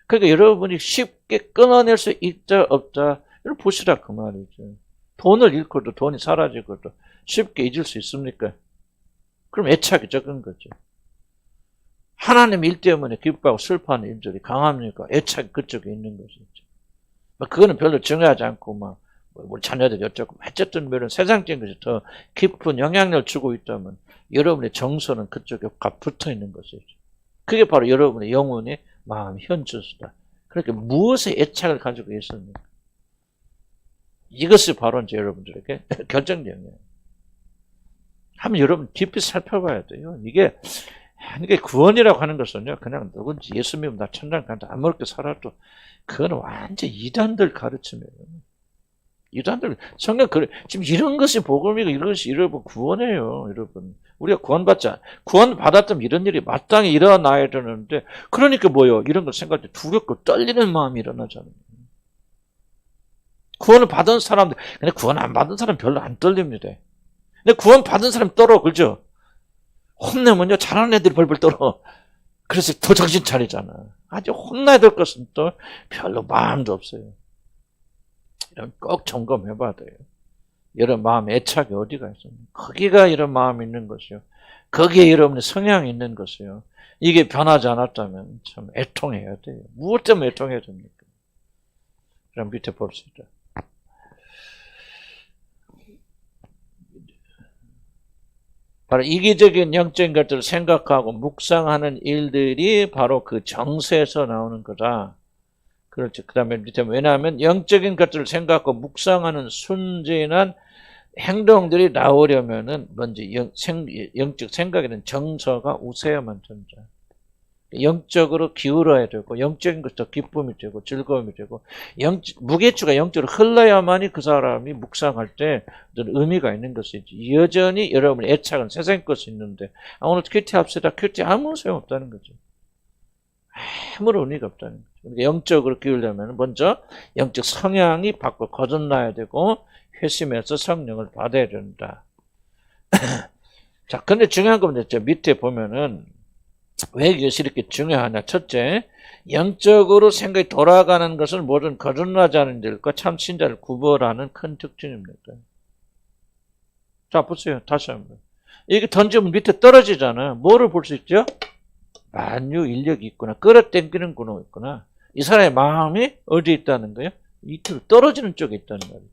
그러니까 여러분이 쉽게 끊어낼 수 있다 없다 이걸 보시라 그 말이죠. 돈을 잃고도 돈이 사라지고도 쉽게 잊을 수 있습니까? 그럼 애착이 적은 거죠. 하나님 일 때문에 기뻐하고 슬퍼하는 일들이 강합니까? 애착이 그쪽에 있는 것이죠. 그거는 별로 중요하지 않고 우리 자녀들이 어쩌고 어쨌든 이런 세상적인 것이 더 깊은 영향력을 주고 있다면 여러분의 정서는 그쪽에 붙어 있는 것이죠. 그게 바로 여러분의 영혼의 마음 현주소다. 그러니까 무엇에 애착을 가지고 있습니까? 이것이 바로 이제 여러분들에게 결정적이에요. 한번 여러분 깊이 살펴봐야 돼요. 이게 구원이라고 하는 것은요, 그냥 누군지 예수 믿으면 나 천당 간다, 아무렇게 살아도, 그거는 완전 이단들 가르침이에요. 이단들, 성경, 지금 이런 것이 복음이고, 이런 것이 여러분 구원이에요, 여러분. 우리가 구원받았다면 이런 일이 마땅히 일어나야 되는데, 그러니까 뭐요? 이런 걸 생각할 때 두렵고 떨리는 마음이 일어나잖아요. 구원을 받은 사람들, 근데 구원 안 받은 사람 별로 안 떨립니다. 근데 구원 받은 사람 떨어, 그죠? 혼내면요, 잘하는 애들이 벌벌 떨어. 그래서 더 정신 차리잖아. 아주 혼나야 될 것은 또 별로 마음도 없어요. 이런 꼭 점검해 봐야 돼요. 이런 마음의 애착이 어디가 있습니까? 거기가 이런 마음이 있는 것이요. 거기에 여러분의 성향이 있는 것이요. 이게 변하지 않았다면 참 애통해야 돼요. 무엇 때문에 애통해야 됩니까? 그럼 밑에 봅시다. 바로 이기적인 영적인 것들을 생각하고 묵상하는 일들이 바로 그 정세에서 나오는 거다. 그렇죠. 그 다음에 밑에 왜냐하면 영적인 것들을 생각하고 묵상하는 순진한 행동들이 나오려면은 먼저 영적 생각에는 정서가 우세야만 된다. 영적으로 기울어야 되고 영적인 것도 기쁨이 되고 즐거움이 되고 무게추가 영적으로 흘러야만이 그 사람이 묵상할 때 어떤 의미가 있는 것이지. 여전히 여러분의 애착은 세상 것이 있는데 오늘 큐티 합시다. 큐티 아무 소용없다는 거죠. 아무런 의미가 없다는 거죠. 영적으로 기울려면 먼저 영적 성향이 밖으로 거듭나야 되고 회심해서 성령을 받아야 된다. 자, 근데 중요한 건 저 밑에 보면은 왜 이것이 이렇게 중요하냐? 첫째, 영적으로 생각이 돌아가는 것을 모든 거듭나지 않은 일과 참 신자를 구별하는 큰 특징입니다. 자, 보세요. 다시 한번. 이게 던지면 밑에 떨어지잖아요. 뭐를 볼 수 있죠? 만유인력이 있구나. 끌어당기는 군이 있구나. 이 사람의 마음이 어디에 있다는 거예요? 밑으로 떨어지는 쪽에 있다는 말이죠.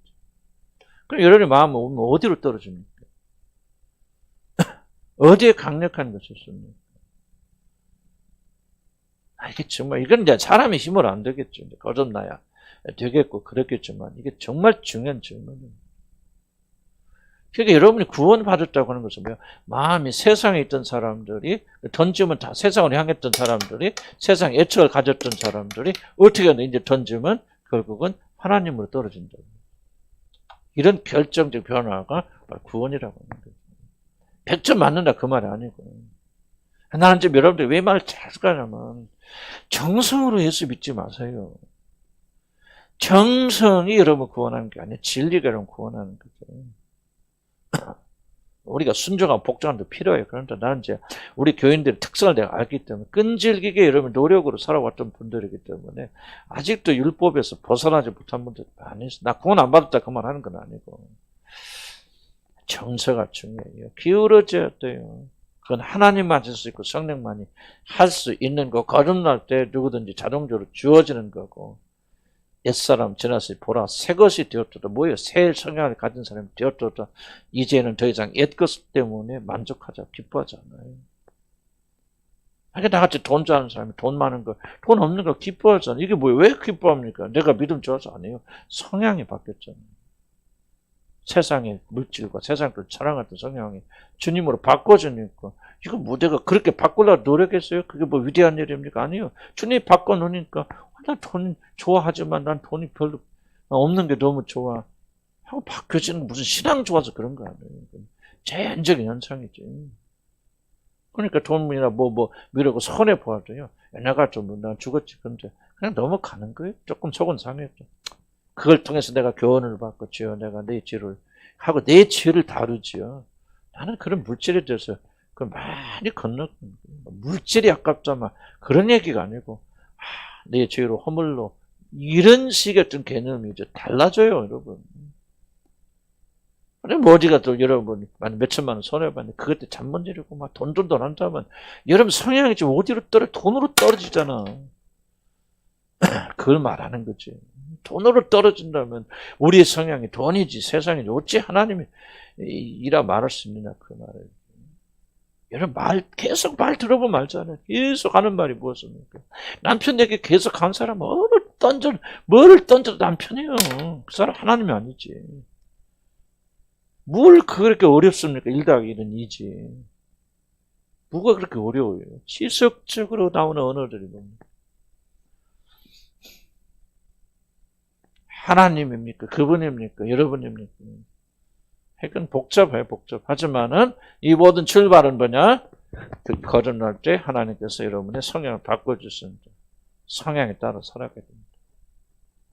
그럼 여러분의 마음은 어디로 떨어집니까? 어디에 강력한 것이 있습니까? 이게 정말, 이건 이제 사람의 힘으로 안 되겠죠. 이제 거듭나야 되겠고, 그렇겠지만, 이게 정말 중요한 질문입니다. 그러니까 여러분이 구원받았다고 하는 것은 뭐야? 마음이 세상에 있던 사람들이, 던지면 다 세상을 향했던 사람들이, 세상에 애착을 가졌던 사람들이, 어떻게 이제 던지면 결국은 하나님으로 떨어진다. 이런 결정적 변화가 구원이라고 하는 거죠. 100점 맞는다, 그 말이 아니고. 나는 지금 여러분들 왜 말을 잘 하냐면, 정성으로 예수 믿지 마세요. 정성이 여러분 구원하는 게 아니에요. 진리가 여러분 구원하는 거죠. 우리가 순종하고 복종하는 데 필요해요. 그런데 나는 이제 우리 교인들의 특성을 내가 알기 때문에 끈질기게 여러분 노력으로 살아왔던 분들이기 때문에 아직도 율법에서 벗어나지 못한 분들 많이 있어요. 나 구원 안 받았다 그 말 하는 건 아니고. 정서가 중요해요. 기울어져야 돼요. 그건 하나님만 할 수 있고 성령만이 할 수 있는 거. 거듭날 때 누구든지 자동적으로 주어지는 거고. 옛사람 지나서 보라 새 것이 되었도다. 뭐예요? 새 성향을 가진 사람이 되었도다. 이제는 더 이상 옛것 때문에 만족하자, 기뻐하지 않아요. 나같이 돈 좋아하는 사람이 돈 많은 거, 돈 없는 거 기뻐하잖아요. 이게 뭐예요? 왜 기뻐합니까? 내가 믿음 좋아서 아니에요. 성향이 바뀌었잖아요. 세상의 물질과 세상을 사랑하던 성향이 주님으로 바꿔주니까 이거 뭐 내가 그렇게 바꾸려고 노력했어요? 그게 뭐 위대한 일입니까? 아니요. 주님이 바꿔놓으니까 난 돈 좋아하지만 난 돈이 별로 없는 게 너무 좋아 하고 바뀌어지는 거 무슨 신앙 좋아서 그런 거 아니에요. 자연적인 현상이지. 그러니까 돈이나 미루고 손해 보아도요. 내가 좀 난 죽었지. 근데 그냥 넘어가는 거예요. 조금 속은 상했죠. 그걸 통해서 내가 교훈을 받고 주여 내가 내 죄를 하고 내 죄를 다루지요. 나는 그런 물질에 대해서 많이 건너 물질이 아깝다만 그런 얘기가 아니고 내 죄로 허물로 이런 식의 어떤 개념이 이제 달라져요, 여러분. 근데 뭐 어디가 또 여러분 몇천만 원 손해봤는데 그것 때 잠못 이루고 막 돈도 한다면 여러분 성향이 지금 어디로 돈으로 떨어지잖아. 그걸 말하는 거지. 돈으로 떨어진다면 우리의 성향이 돈이지 세상이지 어찌 하나님이 이라 말할 수 있느냐 그 말을. 여러분 계속 말 들어보면 알잖아요. 계속 하는 말이 무엇입니까? 남편에게 계속 한 사람은 뭐를 던져도 남편이에요. 그 사람 하나님이 아니지. 뭘 그렇게 어렵습니까? 1 더하기 1은 2지. 뭐가 그렇게 어려워요? 지속적으로 나오는 언어들이 뭡니까? 하나님입니까? 그분입니까? 여러분입니까? 그건 복잡해요, 하지만은 이 모든 출발은 뭐냐? 거듭날 때 하나님께서 여러분의 성향을 바꿔주십니다. 성향에 따라 살아가야 됩니다.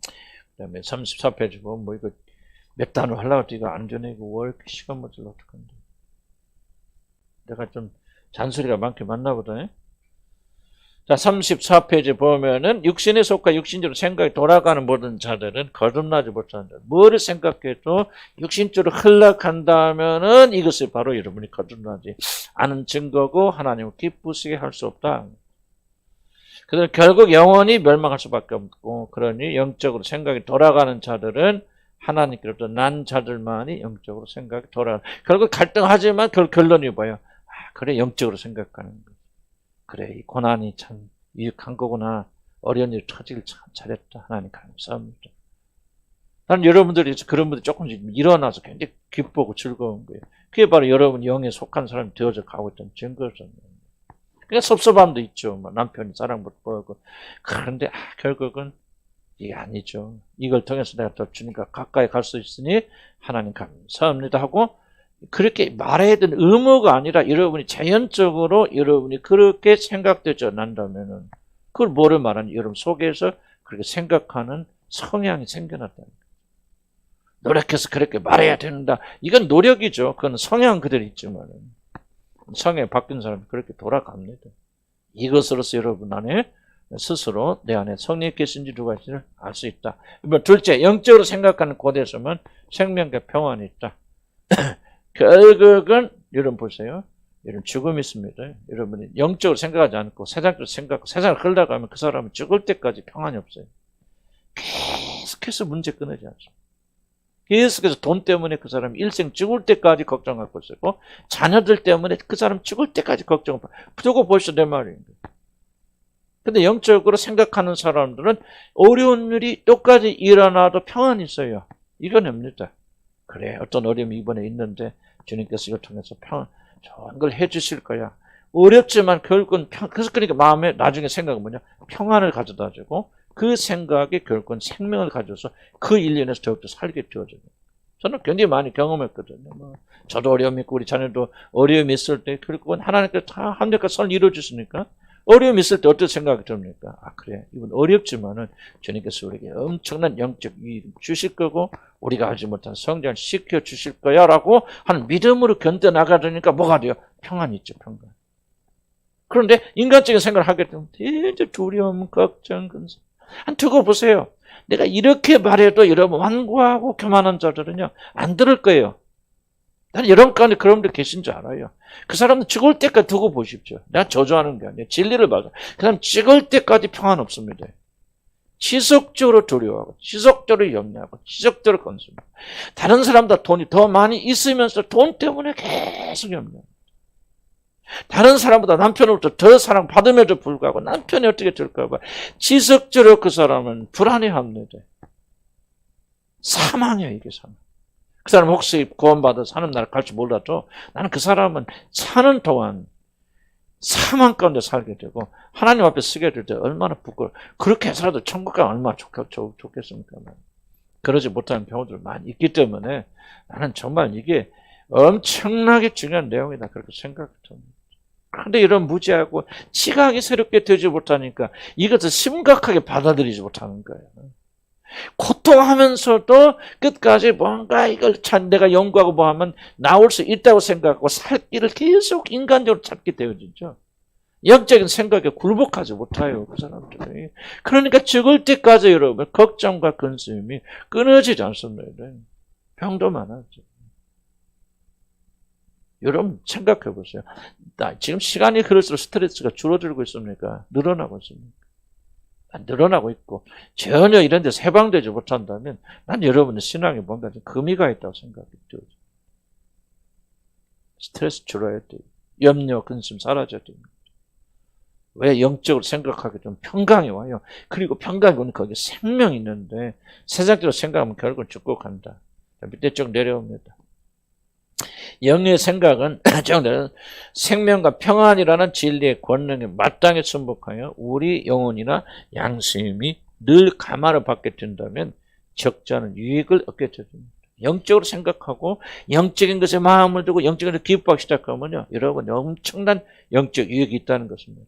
그 다음에 34페이지 보면 뭐 이거 몇 단어 하려고 해도 이거 안 되네. 이거 왜 이렇게 시간 모자라 어떡한데. 내가 좀 잔소리가 많게 많나 보다. 자, 34페이지 보면은 육신에 속하 육신적으로 생각이 돌아가는 모든 자들은 거듭나지 못한다. 뭐를 생각해도 육신적으로 흘러간다면은 이것이 바로 여러분이 거듭나지 않은 증거고 하나님을 기쁘시게 할 수 없다. 그래서 결국 영원히 멸망할 수밖에 없고 그러니 영적으로 생각이 돌아가는 자들은 하나님께로부터 난 자들만이 영적으로 생각이 돌아가는. 결국 갈등하지만 결론이 뭐예요? 그래 영적으로 생각하는 거. 그래 이 고난이 참 유익한 거구나. 어려운 일 터지길 참 잘했다. 하나님 감사합니다. 나는 여러분들이 그런 분들이 조금씩 일어나서 굉장히 기쁘고 즐거운 거예요. 그게 바로 여러분 영에 속한 사람이 되어져 가고 있다는 증거잖아요. 그냥 섭섭함도 있죠. 뭐 남편이 사랑 못 보고 그런데 결국은 이게 아니죠. 이걸 통해서 내가 더 주님과 가까이 갈 수 있으니 하나님 감사합니다 하고 그렇게 말해야 되는 의무가 아니라 여러분이 자연적으로 여러분이 그렇게 생각되지 않는다면은 그걸 뭐를 말하는 여러분 속에서 그렇게 생각하는 성향이 생겨났다는 거예요. 노력해서 그렇게 말해야 된다. 이건 노력이죠. 그건 성향 그대로 있지만 성향이 바뀐 사람이 그렇게 돌아갑니다. 이것으로서 여러분 안에 스스로 내 안에 성령이 계신지 누가 있는지를 알 수 있다. 둘째, 영적으로 생각하는 곳에서만 생명과 평안이 있다. 결국은 여러분 보세요. 여러분 죽음이 있습니다. 여러분이 영적으로 생각하지 않고 세상적으로 생각하고 세상을 흘러가면 그 사람은 죽을 때까지 평안이 없어요. 계속해서 문제 끊어지 않습니다. 계속해서 돈 때문에 그 사람이 일생 죽을 때까지 걱정하고 있고 자녀들 때문에 그 사람 죽을 때까지 걱정하고 두고 보시오 내 말입니다. 근데 영적으로 생각하는 사람들은 어려운 일이 똑같이 일어나도 평안이 있어요. 이겨냅니다. 그래 어떤 어려움이 이번에 있는데 주님께서 이걸 통해서 좋은 걸 해주실 거야. 어렵지만 결국은 그래서 그러니까 마음에 나중에 생각은 뭐냐 평안을 가져다 주고 그 생각이 결국은 생명을 가져서 그 일련에서 더욱더 살게 되어져요. 저는 굉장히 많이 경험했거든요. 저도 어려움이 있고 우리 자녀도 어려움이 있을 때 결국은 하나님께서 다 한결같 선을 이루어주시니까 어려움이 있을 때 어떤 생각이 듭니까? 그래 이건 어렵지만은 주님께서 우리에게 엄청난 영적 이익 주실 거고 우리가 알지 못한 성장을 시켜 주실 거야 라고 하는 믿음으로 견뎌나가려니까 뭐가 돼요? 평안이 있죠. 평안. 그런데 인간적인 생각을 하게 되면 대체 두려움, 걱정, 근심 두고 보세요. 내가 이렇게 말해도 여러분 완고하고 교만한 자들은요 안 들을 거예요. 나는 여러분 가운데 그런 분들 계신 줄 알아요. 그 사람은 죽을 때까지 두고 보십시오. 내가 저주하는 게 아니에요. 진리를 봐서. 그 사람 죽을 때까지 평안 없습니다. 지속적으로 두려워하고 지속적으로 염려하고 지속적으로 건수하고 다른 사람보다 돈이 더 많이 있으면서 돈 때문에 계속 염려합니다. 다른 사람보다 남편으로부터 더 사랑받음에도 불구하고 남편이 어떻게 될까 봐 지속적으로 그 사람은 불안해합니다. 사망이에요. 이게 사망. 그 사람 혹시 구원받아 사는 날 갈지 몰라도 나는 그 사람은 사는 동안 사망 가운데 살게 되고 하나님 앞에 서게 될 때 얼마나 부끄러워. 그렇게 해서라도 천국 가면 얼마나 좋겠습니까? 그러지 못하는 경우들 많이 있기 때문에 나는 정말 이게 엄청나게 중요한 내용이다 그렇게 생각이 듭니다. 그런데 이런 무지하고 지각이 새롭게 되지 못하니까 이것을 심각하게 받아들이지 못하는 거예요. 고통하면서도 끝까지 뭔가 이걸 내가 연구하고 뭐 하면 나올 수 있다고 생각하고 살 길을 계속 인간적으로 찾게 되어지죠. 영적인 생각에 굴복하지 못해요. 그 사람들이. 그러니까 죽을 때까지 여러분 걱정과 근심이 끊어지지 않습니다. 병도 많아져. 여러분 생각해 보세요. 지금 시간이 흐를수록 스트레스가 줄어들고 있습니까? 늘어나고 있습니까? 늘어나고 있고 전혀 이런 데서 해방되지 못한다면 난 여러분의 신앙에 뭔가 좀 금이 가 있다고 생각이 들어요. 스트레스 줄어야 돼요. 염려, 근심 사라져야 됩니다. 왜 영적으로 생각하게 좀 평강이 와요. 그리고 평강이 오면 거기에 생명이 있는데 세상적으로 생각하면 결국 죽고 간다. 밑에 쭉 내려옵니다. 영의 생각은 생명과 평안이라는 진리의 권능에 마땅히 순복하여 우리 영혼이나 양심이 늘 감화를 받게 된다면 적잖은 유익을 얻게 됩니다. 영적으로 생각하고 영적인 것에 마음을 두고 영적인 것을 기뻐하기 시작하면요, 여러분 엄청난 영적 유익이 있다는 것입니다.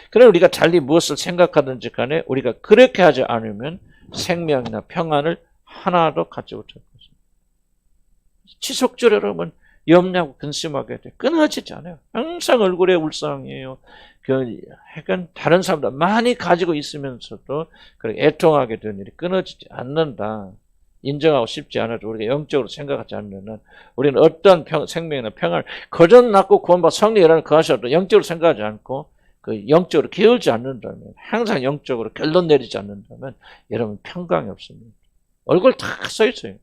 그래 우리가 달리 무엇을 생각하든지 간에 우리가 그렇게 하지 않으면 생명이나 평안을 하나도 갖지 못할 것입니다. 지속적으로 여러분 염려하고 근심하게 돼. 끊어지지 않아요. 항상 얼굴에 울상이에요. 약간 다른 사람들 많이 가지고 있으면서도 그렇게 애통하게 되는 일이 끊어지지 않는다. 인정하고 싶지 않아도 우리가 영적으로 생각하지 않으면 우리는 어떤 생명이나 평안을 거저 낳고 구원받아 성리라는 그 하셔도 영적으로 생각하지 않고 그 영적으로 기울지 않는다면, 항상 영적으로 결론 내리지 않는다면 여러분 평강이 없습니다. 얼굴 다 써 있어요.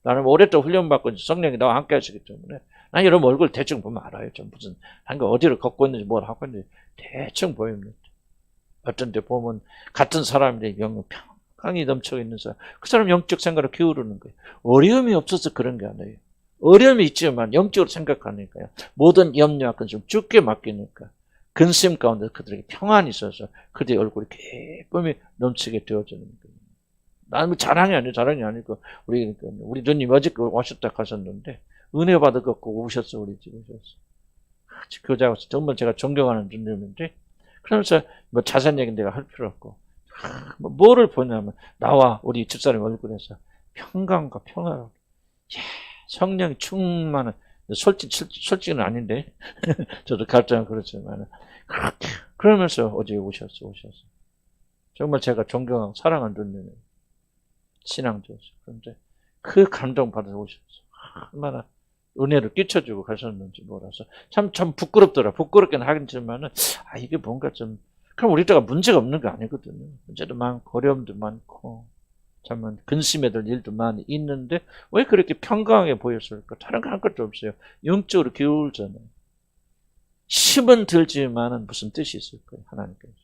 나는 오랫동안 훈련받고 성령이 나와 함께 하시기 때문에 난 여러분 얼굴 대충 보면 알아요. 좀 무슨 한 거 어디를 걷고 있는지 뭘 하고 있는지 대충 보입니다. 어떤 데 보면 같은 사람인데 영 평강이 넘쳐 있는 사람, 그 사람 영적 생각을 기울이는 거예요. 어려움이 없어서 그런 게 아니에요. 어려움이 있지만 영적으로 생각하니까요. 모든 염려와 근심 죽게 맡기니까 근심 가운데 그들에게 평안이 있어서 그들의 얼굴이 기쁨이 넘치게 되어지는 거예요. 나는 뭐 자랑이 아니고 우리 누님 어저께 오셨다 가셨는데 은혜 받아갖고 오셨어. 우리 집에 오셨어. 교자가 정말 제가 존경하는 누님인데, 그러면서 뭐 자세한 얘기는 내가 할 필요 없고 뭐를 보냐면 나와 우리 집사람 얼굴에서 평강과 평화로 성령이 충만한, 솔직은 아닌데 저도 갈증은 그렇지만 그렇게 그러면서 어제 오셨어. 정말 제가 존경하고 사랑하는 누님이에요. 신앙자였어요. 그런데 그 감동 받아서 오셨어. 얼마나 은혜를 끼쳐주고 가셨는지 몰라서 참 부끄럽더라. 부끄럽긴 하겠지만은 이게 뭔가 좀, 그럼 우리가 문제가 없는 거 아니거든요. 문제도 많고 어려움도 많고 참 근심에 들 일도 많이 있는데 왜 그렇게 평강하게 보였을까? 다른 거 한 것도 없어요. 영적으로 기울잖아요. 힘은 들지만은 무슨 뜻이 있을 거예요, 하나님께서.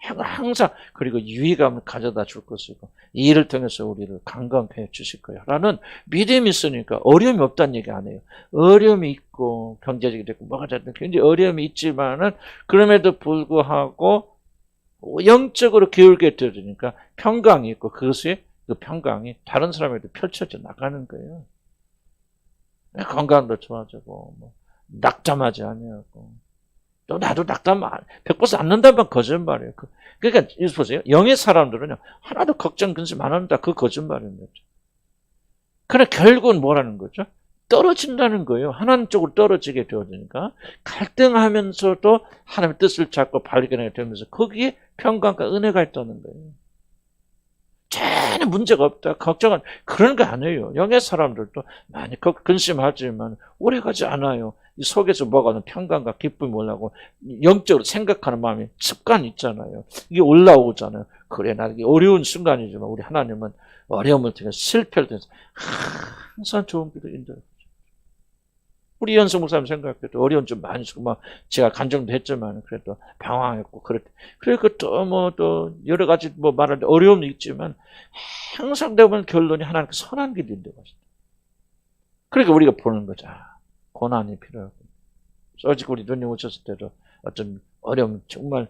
항상 그리고 유의감을 가져다 줄 것이고 이 일을 통해서 우리를 강건케 해 주실 거예요 라는 믿음이 있으니까 어려움이 없다는 얘기 아니에요. 어려움이 있고 경제적이 됐고 뭐가 됐든 굉장히 어려움이 있지만은 그럼에도 불구하고 영적으로 기울게 되니까 평강이 있고 그것이 그 평강이 다른 사람에게 펼쳐져 나가는 거예요. 건강도 좋아지고 뭐 낙담하지 아니하고 또 나도 낙담 100% 않는다면 거짓말이에요. 그러니까 보세요. 영의 사람들은요 하나도 걱정 근심 안 한다. 그 거짓말입니다. 그러나 결국은 뭐라는 거죠? 떨어진다는 거예요. 하나님 쪽으로 떨어지게 되어지니까 갈등하면서도 하나님의 뜻을 잡고 발견하게 되면서 거기에 평강과 은혜가 있다는 거예요. 전혀 문제가 없다. 걱정은 그런 거 아니에요. 영의 사람들도 많이 근심하지만 오래가지 않아요. 이 속에서 뭐가 평강과 기쁨이 올라오고 영적으로 생각하는 마음이 습관이 있잖아요. 이게 올라오잖아요. 그래, 나 이게 어려운 순간이지만 우리 하나님은 어려움을 통해서 실패를 통해서 항상 좋은 길을 인도해. 우리 연수 목사님 생각해도 어려운 좀 많이 있고 막 제가 간증도 했지만 그래도 방황했고 그랬대. 그리고 또 여러 가지 뭐 말할 때 어려움이 있지만 항상 되면 결론이 하나님께 선한 길인데 것이다. 그러니까 우리가 보는 거죠. 고난이 필요하고. 솔직히 우리 누님 오셨을 때도 어떤 어려움 정말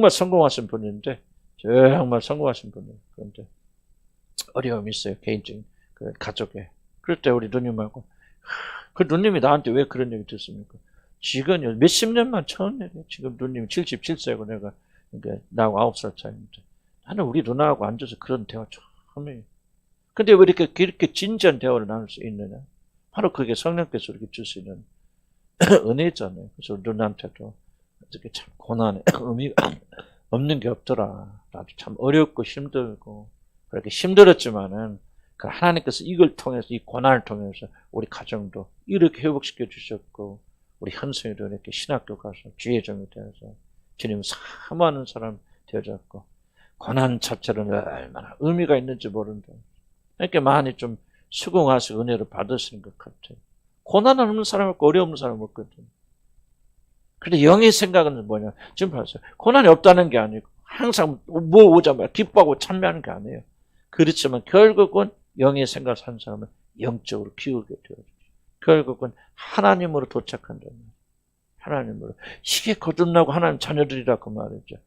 성공하신 분인데 정말 성공하신 분이에요. 그런데 어려움이 있어요. 개인적인 그 가족에. 그럴 때 우리 누님하고 그 누님이 나한테 왜 그런 얘기 듣습니까? 지금 몇십 년만 처음 얘기해. 지금 누님이 77세고 내가 그러니까 나하고 9살 차이인데 나는 우리 누나하고 앉아서 그런 대화 처음이에요. 근데 왜 이렇게 진지한 대화를 나눌 수 있느냐? 바로 그게 성령께서 이렇게 주시는 은혜잖아요. 그래서 누나한테도 어떻게 참 고난에 의미가 없는 게 없더라. 나도 참 어렵고 힘들고 그렇게 힘들었지만은 하나님께서 이걸 통해서 이 고난을 통해서 우리 가정도 이렇게 회복시켜 주셨고, 우리 현성이도 이렇게 신학교 가서 주의점이 되어서 주님 사모하는 사람 되어졌고, 고난 자체는 얼마나 의미가 있는지 모른다. 이렇게 많이 좀 수긍하시고 은혜를 받으시는 것 같아요. 고난 없는 사람 없고 어려움 없는 사람 없거든. 근데 영의 생각은 뭐냐? 지금 봤어요. 고난이 없다는 게 아니고 항상 뭐 오자마자 기뻐하고 찬미하는 게 아니에요. 그렇지만 결국은 영의 생각을 사는 사람은 영적으로 기울게 되어요. 결국은 하나님으로 도착한다는 거예요. 하나님으로. 이게 거듭나고 하나님 자녀들이라 그 말이죠.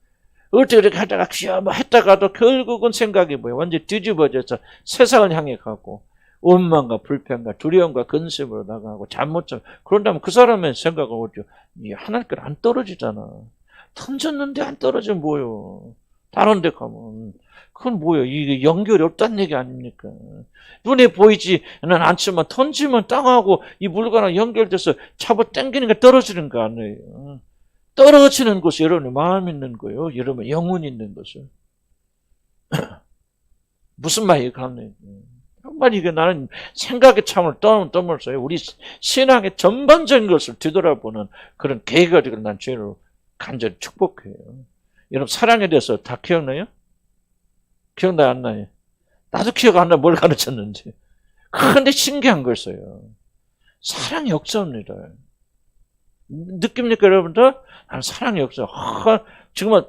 어떻게 이렇게 하다가 뭐 했다가도 결국은 생각이 뭐예요? 완전히 뒤집어져서 세상을 향해 가고 원망과 불평과 두려움과 근심으로 나가고 잘못점. 그런다면 그 사람의 생각은 어디요? 하나님께 안 떨어지잖아. 던졌는데 안 떨어지면 뭐요? 다른 데 가면. 그건 뭐예요? 이게 연결이 없다는 얘기 아닙니까? 눈에 보이지는 않지만 던지면 땅하고 이 물건하고 연결돼서 잡아 당기니까 떨어지는 거 아니에요. 떨어지는 곳이 여러분의 마음 있는 거예요. 여러분의 영혼 있는 것을. 무슨 말이에요? 정말 이게 나는 생각의 창을 떠물어요. 우리 신앙의 전반적인 것을 뒤돌아보는 그런 계기가 되기를 난 죄로 간절히 축복해요. 여러분 사랑에 대해서 다 기억나요? 기억나요? 안 나요? 나도 기억 안 나. 뭘 가르쳤는지. 그런데 신기한 거였어요. 사랑이 없습니다. 느낍니까 여러분들? 나는 사랑이 없어. 지금은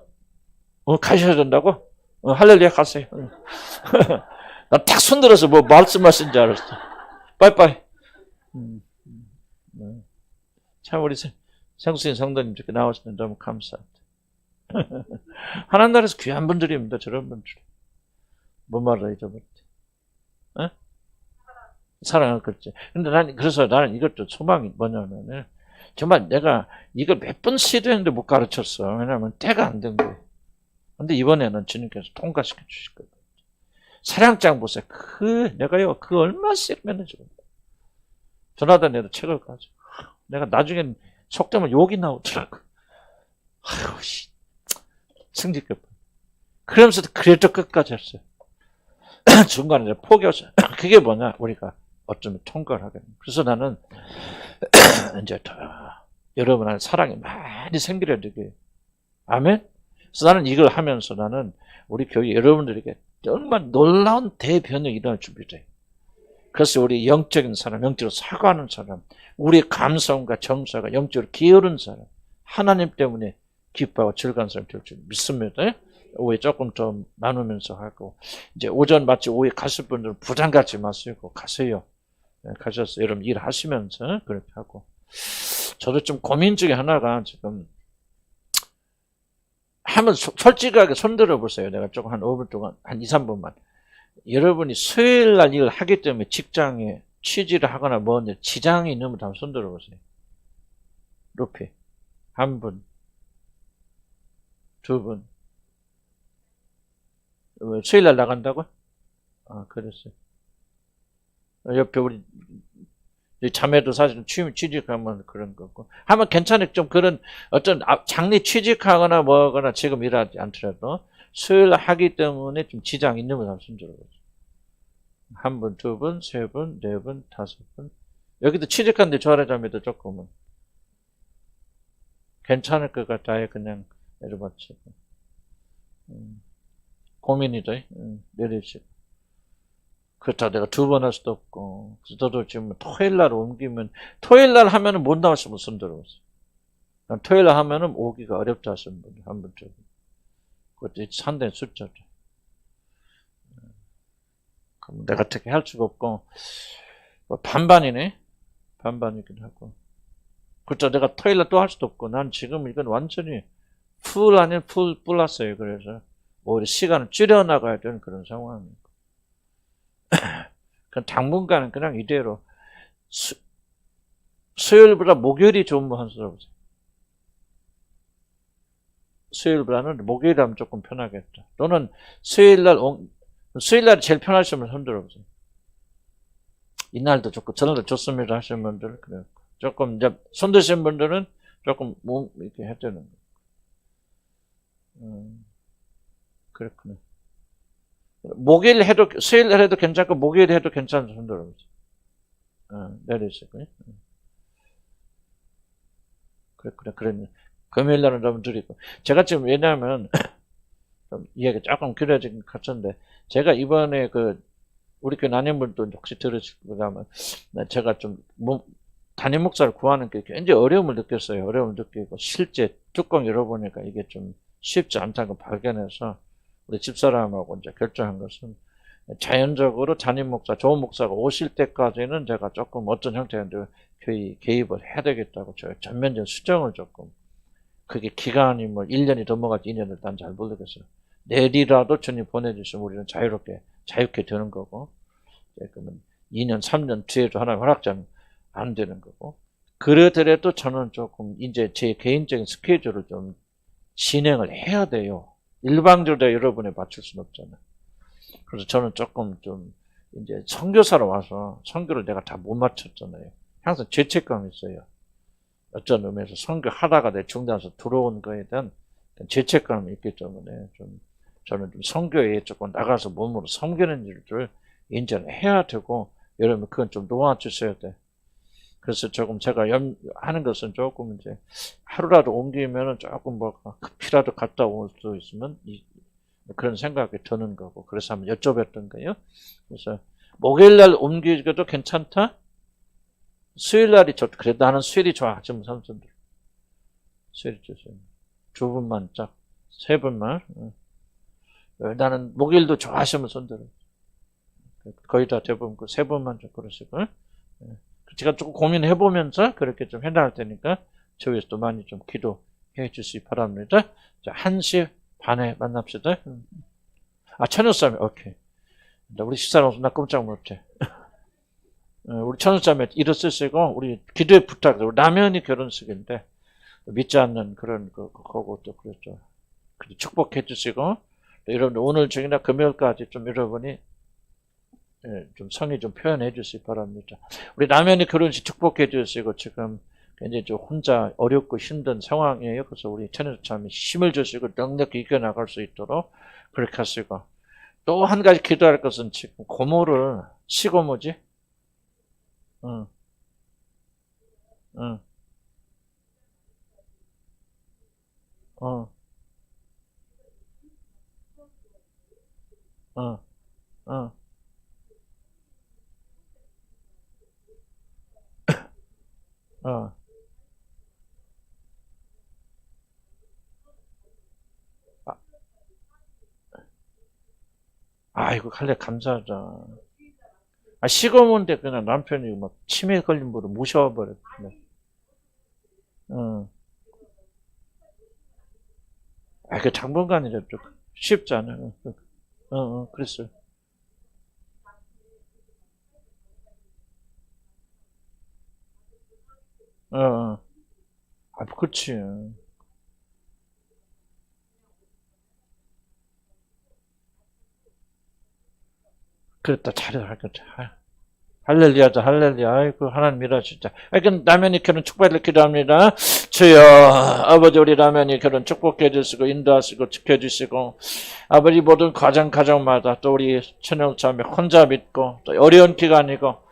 가셔야 된다고? 할렐루야 가세요. 나 딱 손들어서 뭐 말씀하신 줄 알았어. 빠이빠이. 참 우리 성수인 성도님 이렇게 나오시면 너무 감사합니다. 하나님 나라에서 귀한 분들입니다. 저런 분들. 뭔 말을 잊어버렸지? 어? 사랑을 그랬지. 근데 그래서 나는 이것도 소망이 뭐냐면은, 정말 내가 이걸 몇 번 시도했는데 못 가르쳤어. 왜냐면 때가 안 된 거예요. 근데 이번에는 주님께서 통과시켜 주실 거예요. 사랑장 보세요. 내가요, 얼마 쓰면은지. 전화단에도 책을 가지고. 내가 나중엔 속되면 욕이 나오더라고. 아유, 승질급. 그러면서도 그래도 끝까지 했어요. 중간에 포기했어요. 그게 뭐냐, 우리가 어쩌면 통과를 하겠네. 그래서 나는, 이제 여러분한테 사랑이 많이 생기려 되게. 아멘? 그래서 나는 이걸 하면서 나는 우리 교회 여러분들에게 정말 놀라운 대변혁이 일어날 준비돼. 그래서 우리 영적인 사람, 영적으로 사과하는 사람, 우리의 감성과 정서가 영적으로 기울은 사람, 하나님 때문에 기뻐하고 즐거운 사람 될 줄 믿습니다. 오후에 조금 더 나누면서 하고, 이제 오전 마치 오후에 가실 분들은 부담 갖지 마시고 가세요. 가셔서 여러분 일하시면서 그렇게 하고. 저도 좀 고민 중에 하나가 지금, 한번 솔직하게 손들어 보세요. 내가 조금 한 5분 동안, 한 2, 3분만. 여러분이 수요일 날 일을 하기 때문에 직장에 취직을 하거나 뭐든지 지장이 있는 분 한번 손들어 보세요. 높이. 한 분, 두 분. 왜 수요일 날 나간다고? 그랬어요. 옆에 우리 자매도 사실은 취직하면 그런 거고. 하면 괜찮아요. 좀 그런 어떤 장래 취직하거나 뭐거나 지금 일하지 않더라도 수요일 하기 때문에 좀 지장 있는 분 한번 손들어 보세요. 한 분, 두 분, 세 분, 네 분, 다섯 분. 여기도 취직한데 저하라 자매도 조금은 괜찮을 것 같아요. 그냥 내려봤지. 고민이죠. 내리시고. 그렇다고 내가 두 번 할 수도 없고. 그래서 저도 지금 토요일 날 옮기면, 토요일 날 하면은 못 나오시면 손 들어보세요. 토요일 날 하면은 오기가 어렵다 하시는 분이 한 분 쪽. 그것도 상당히 숫자죠. 그럼 내가 어떻게 할 수가 없고, 뭐 반반이네? 반반이긴 하고. 그렇죠. 내가 토요일 날 또 할 수도 없고, 난 지금 이건 완전히 풀 아닌 풀 플러스예요. 그래서 오히려 시간을 줄여나가야 되는 그런 상황입니다. 당분간은 그냥 이대로 수요일보다 목요일이 좋은 분 한 수 없어요. 수요일보다는 목요일 하면 조금 편하겠다. 또는 수요일날 제일 편하시면 손들어 보세요. 이날도 좋고 저날도 좋습니다 하시는 분들 그래요. 조금 이제 손드신 분들은 조금 이렇게 해야 되는 거예요. 그렇구나. 목요일 해도, 수요일 해도 괜찮고, 목요일 해도 괜찮은 손들어 보세요. 내리시고요. 그래. 금요일 날은 좀 드리고. 제가 지금 왜냐하면, 좀 이야기 조금 길어지긴 같은데, 제가 이번에 우리 교 난임분도 혹시 들으실 거라면, 제가 좀, 담임 목사를 구하는 게 굉장히 어려움을 느꼈어요. 어려움을 느끼고, 실제 뚜껑 열어보니까 이게 좀 쉽지 않다는 걸 발견해서, 우리 집사람하고 이제 결정한 것은, 자연적으로 담임 목사, 좋은 목사가 오실 때까지는 제가 조금 어떤 형태인데 교회 개입을 해야 되겠다고 전면적 수정을 조금, 그게 기간이 뭐 1년이 넘어갈지 2년을 난 잘 모르겠어요. 내일이라도 주님 보내주시면 우리는 자유케 되는 거고, 그러면 2년, 3년 뒤에도 하나님 허락자면 안 되는 거고, 그러더라도 저는 조금 이제 제 개인적인 스케줄을 좀 진행을 해야 돼요. 일방적으로 여러분에 맞출 수는 없잖아요. 그래서 저는 조금 좀 이제 선교사로 와서 선교를 내가 다 못 맞췄잖아요. 항상 죄책감이 있어요. 어떤 의미에서 선교하다가 내 중단해서 들어온 거에 대한 죄책감이 있기 때문에 저는 좀 선교에 조금 나가서 몸으로 섬기는 일을 인정을 해야 되고, 여러분 그건 좀 놓아주셔야 돼. 그래서 조금 제가 하는 것은 조금 이제 하루라도 옮기면은 조금 뭐 급히라도 갔다 올 수 있으면 그런 생각이 드는 거고, 그래서 한번 여쭤봤던 거예요. 그래서 목요일날 옮기기도 괜찮다? 수요일날이 좋다. 그래도 나는 수요일이 좋아. 지금 삼촌들 수요일이 좋아요. 두 분만 짝, 세 분만. 나는 목요일도 좋아하시면 손들어. 거의 다 대부분 그 세 분만 좀 그러시고. 제가 조금 고민해보면서 그렇게 좀 해나갈 테니까 저희에서 또 많이 좀 기도해 주시기 바랍니다. 자, 1시 반에 만납시다. 천여쌈이, 오케이. 우리 식사로 나 깜짝 놀랐지. 우리 천여쌈에 일어서시고, 우리 기도에 부탁드려요. 라면이 결혼식인데, 믿지 않는 그런 거고 또 그랬죠. 축복해 주시고, 여러분 오늘 중이나 금요일까지 좀 여러분이 좀 성의 좀 표현해 주시기 바랍니다. 우리 라면이 결혼식 축복해 주시고, 지금 굉장히 좀 혼자 어렵고 힘든 상황이에요. 그래서 우리 천여참이 힘을 주시고 넉넉히 이겨나갈 수 있도록 그렇게 하시고, 또 한 가지 기도할 것은 지금 고모를, 시고모지? 응. 어, 어, 어, 어. 아이고, 할래 감사하다. 시거문데 그냥 남편이 막 치매 걸린 분을 모셔버렸네. 어. 그 당분간이라 좀 쉽지 않아. 그랬어요. 어, 어. 그렇지. 그랬다, 잘했다. 할렐루야다, 할렐루야. 아이고, 하나님이라, 진짜. 그러니까, 라면이 결혼 축복을 기도합니다. 주여, 아버지, 우리 라면이 결혼 축복해 주시고, 인도하시고, 지켜주시고, 아버지 모든 가정마다 또 우리 천영자매 혼자 믿고, 또 어려운 기간이고,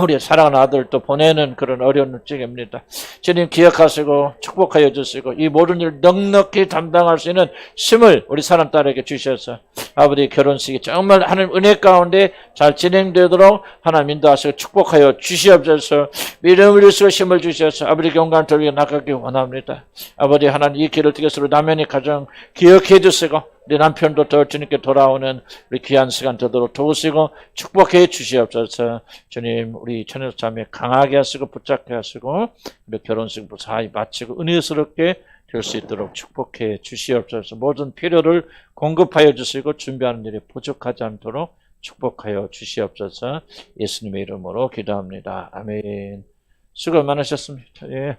우리 사랑하는 아들 또 보내는 그런 어려운 중입니다. 주님 기억하시고 축복하여 주시고 이 모든 일 넉넉히 담당할 수 있는 힘을 우리 사람 딸에게 주셔서 아버지 결혼식이 정말 하나님 은혜 가운데 잘 진행되도록 하나님 인도하시고 축복하여 주시옵소서. 믿음을 주시고 힘을 주셔서 아버지 경관 돌려 나가기 원합니다. 아버지 하나님 이 길을 통해서 남편이 가정 기억해 주시고 우리 남편도 더 주님께 돌아오는 우리 귀한 시간 되도록 도우시고 축복해 주시옵소서. 주님 우리 천여자매 강하게 하시고 붙잡게 하시고 우리 결혼식 무사히 마치고 은혜스럽게 될 수 있도록 축복해 주시옵소서. 모든 필요를 공급하여 주시고 준비하는 일에 부족하지 않도록 축복하여 주시옵소서. 예수님의 이름으로 기도합니다. 아멘. 수고 많으셨습니다. 예.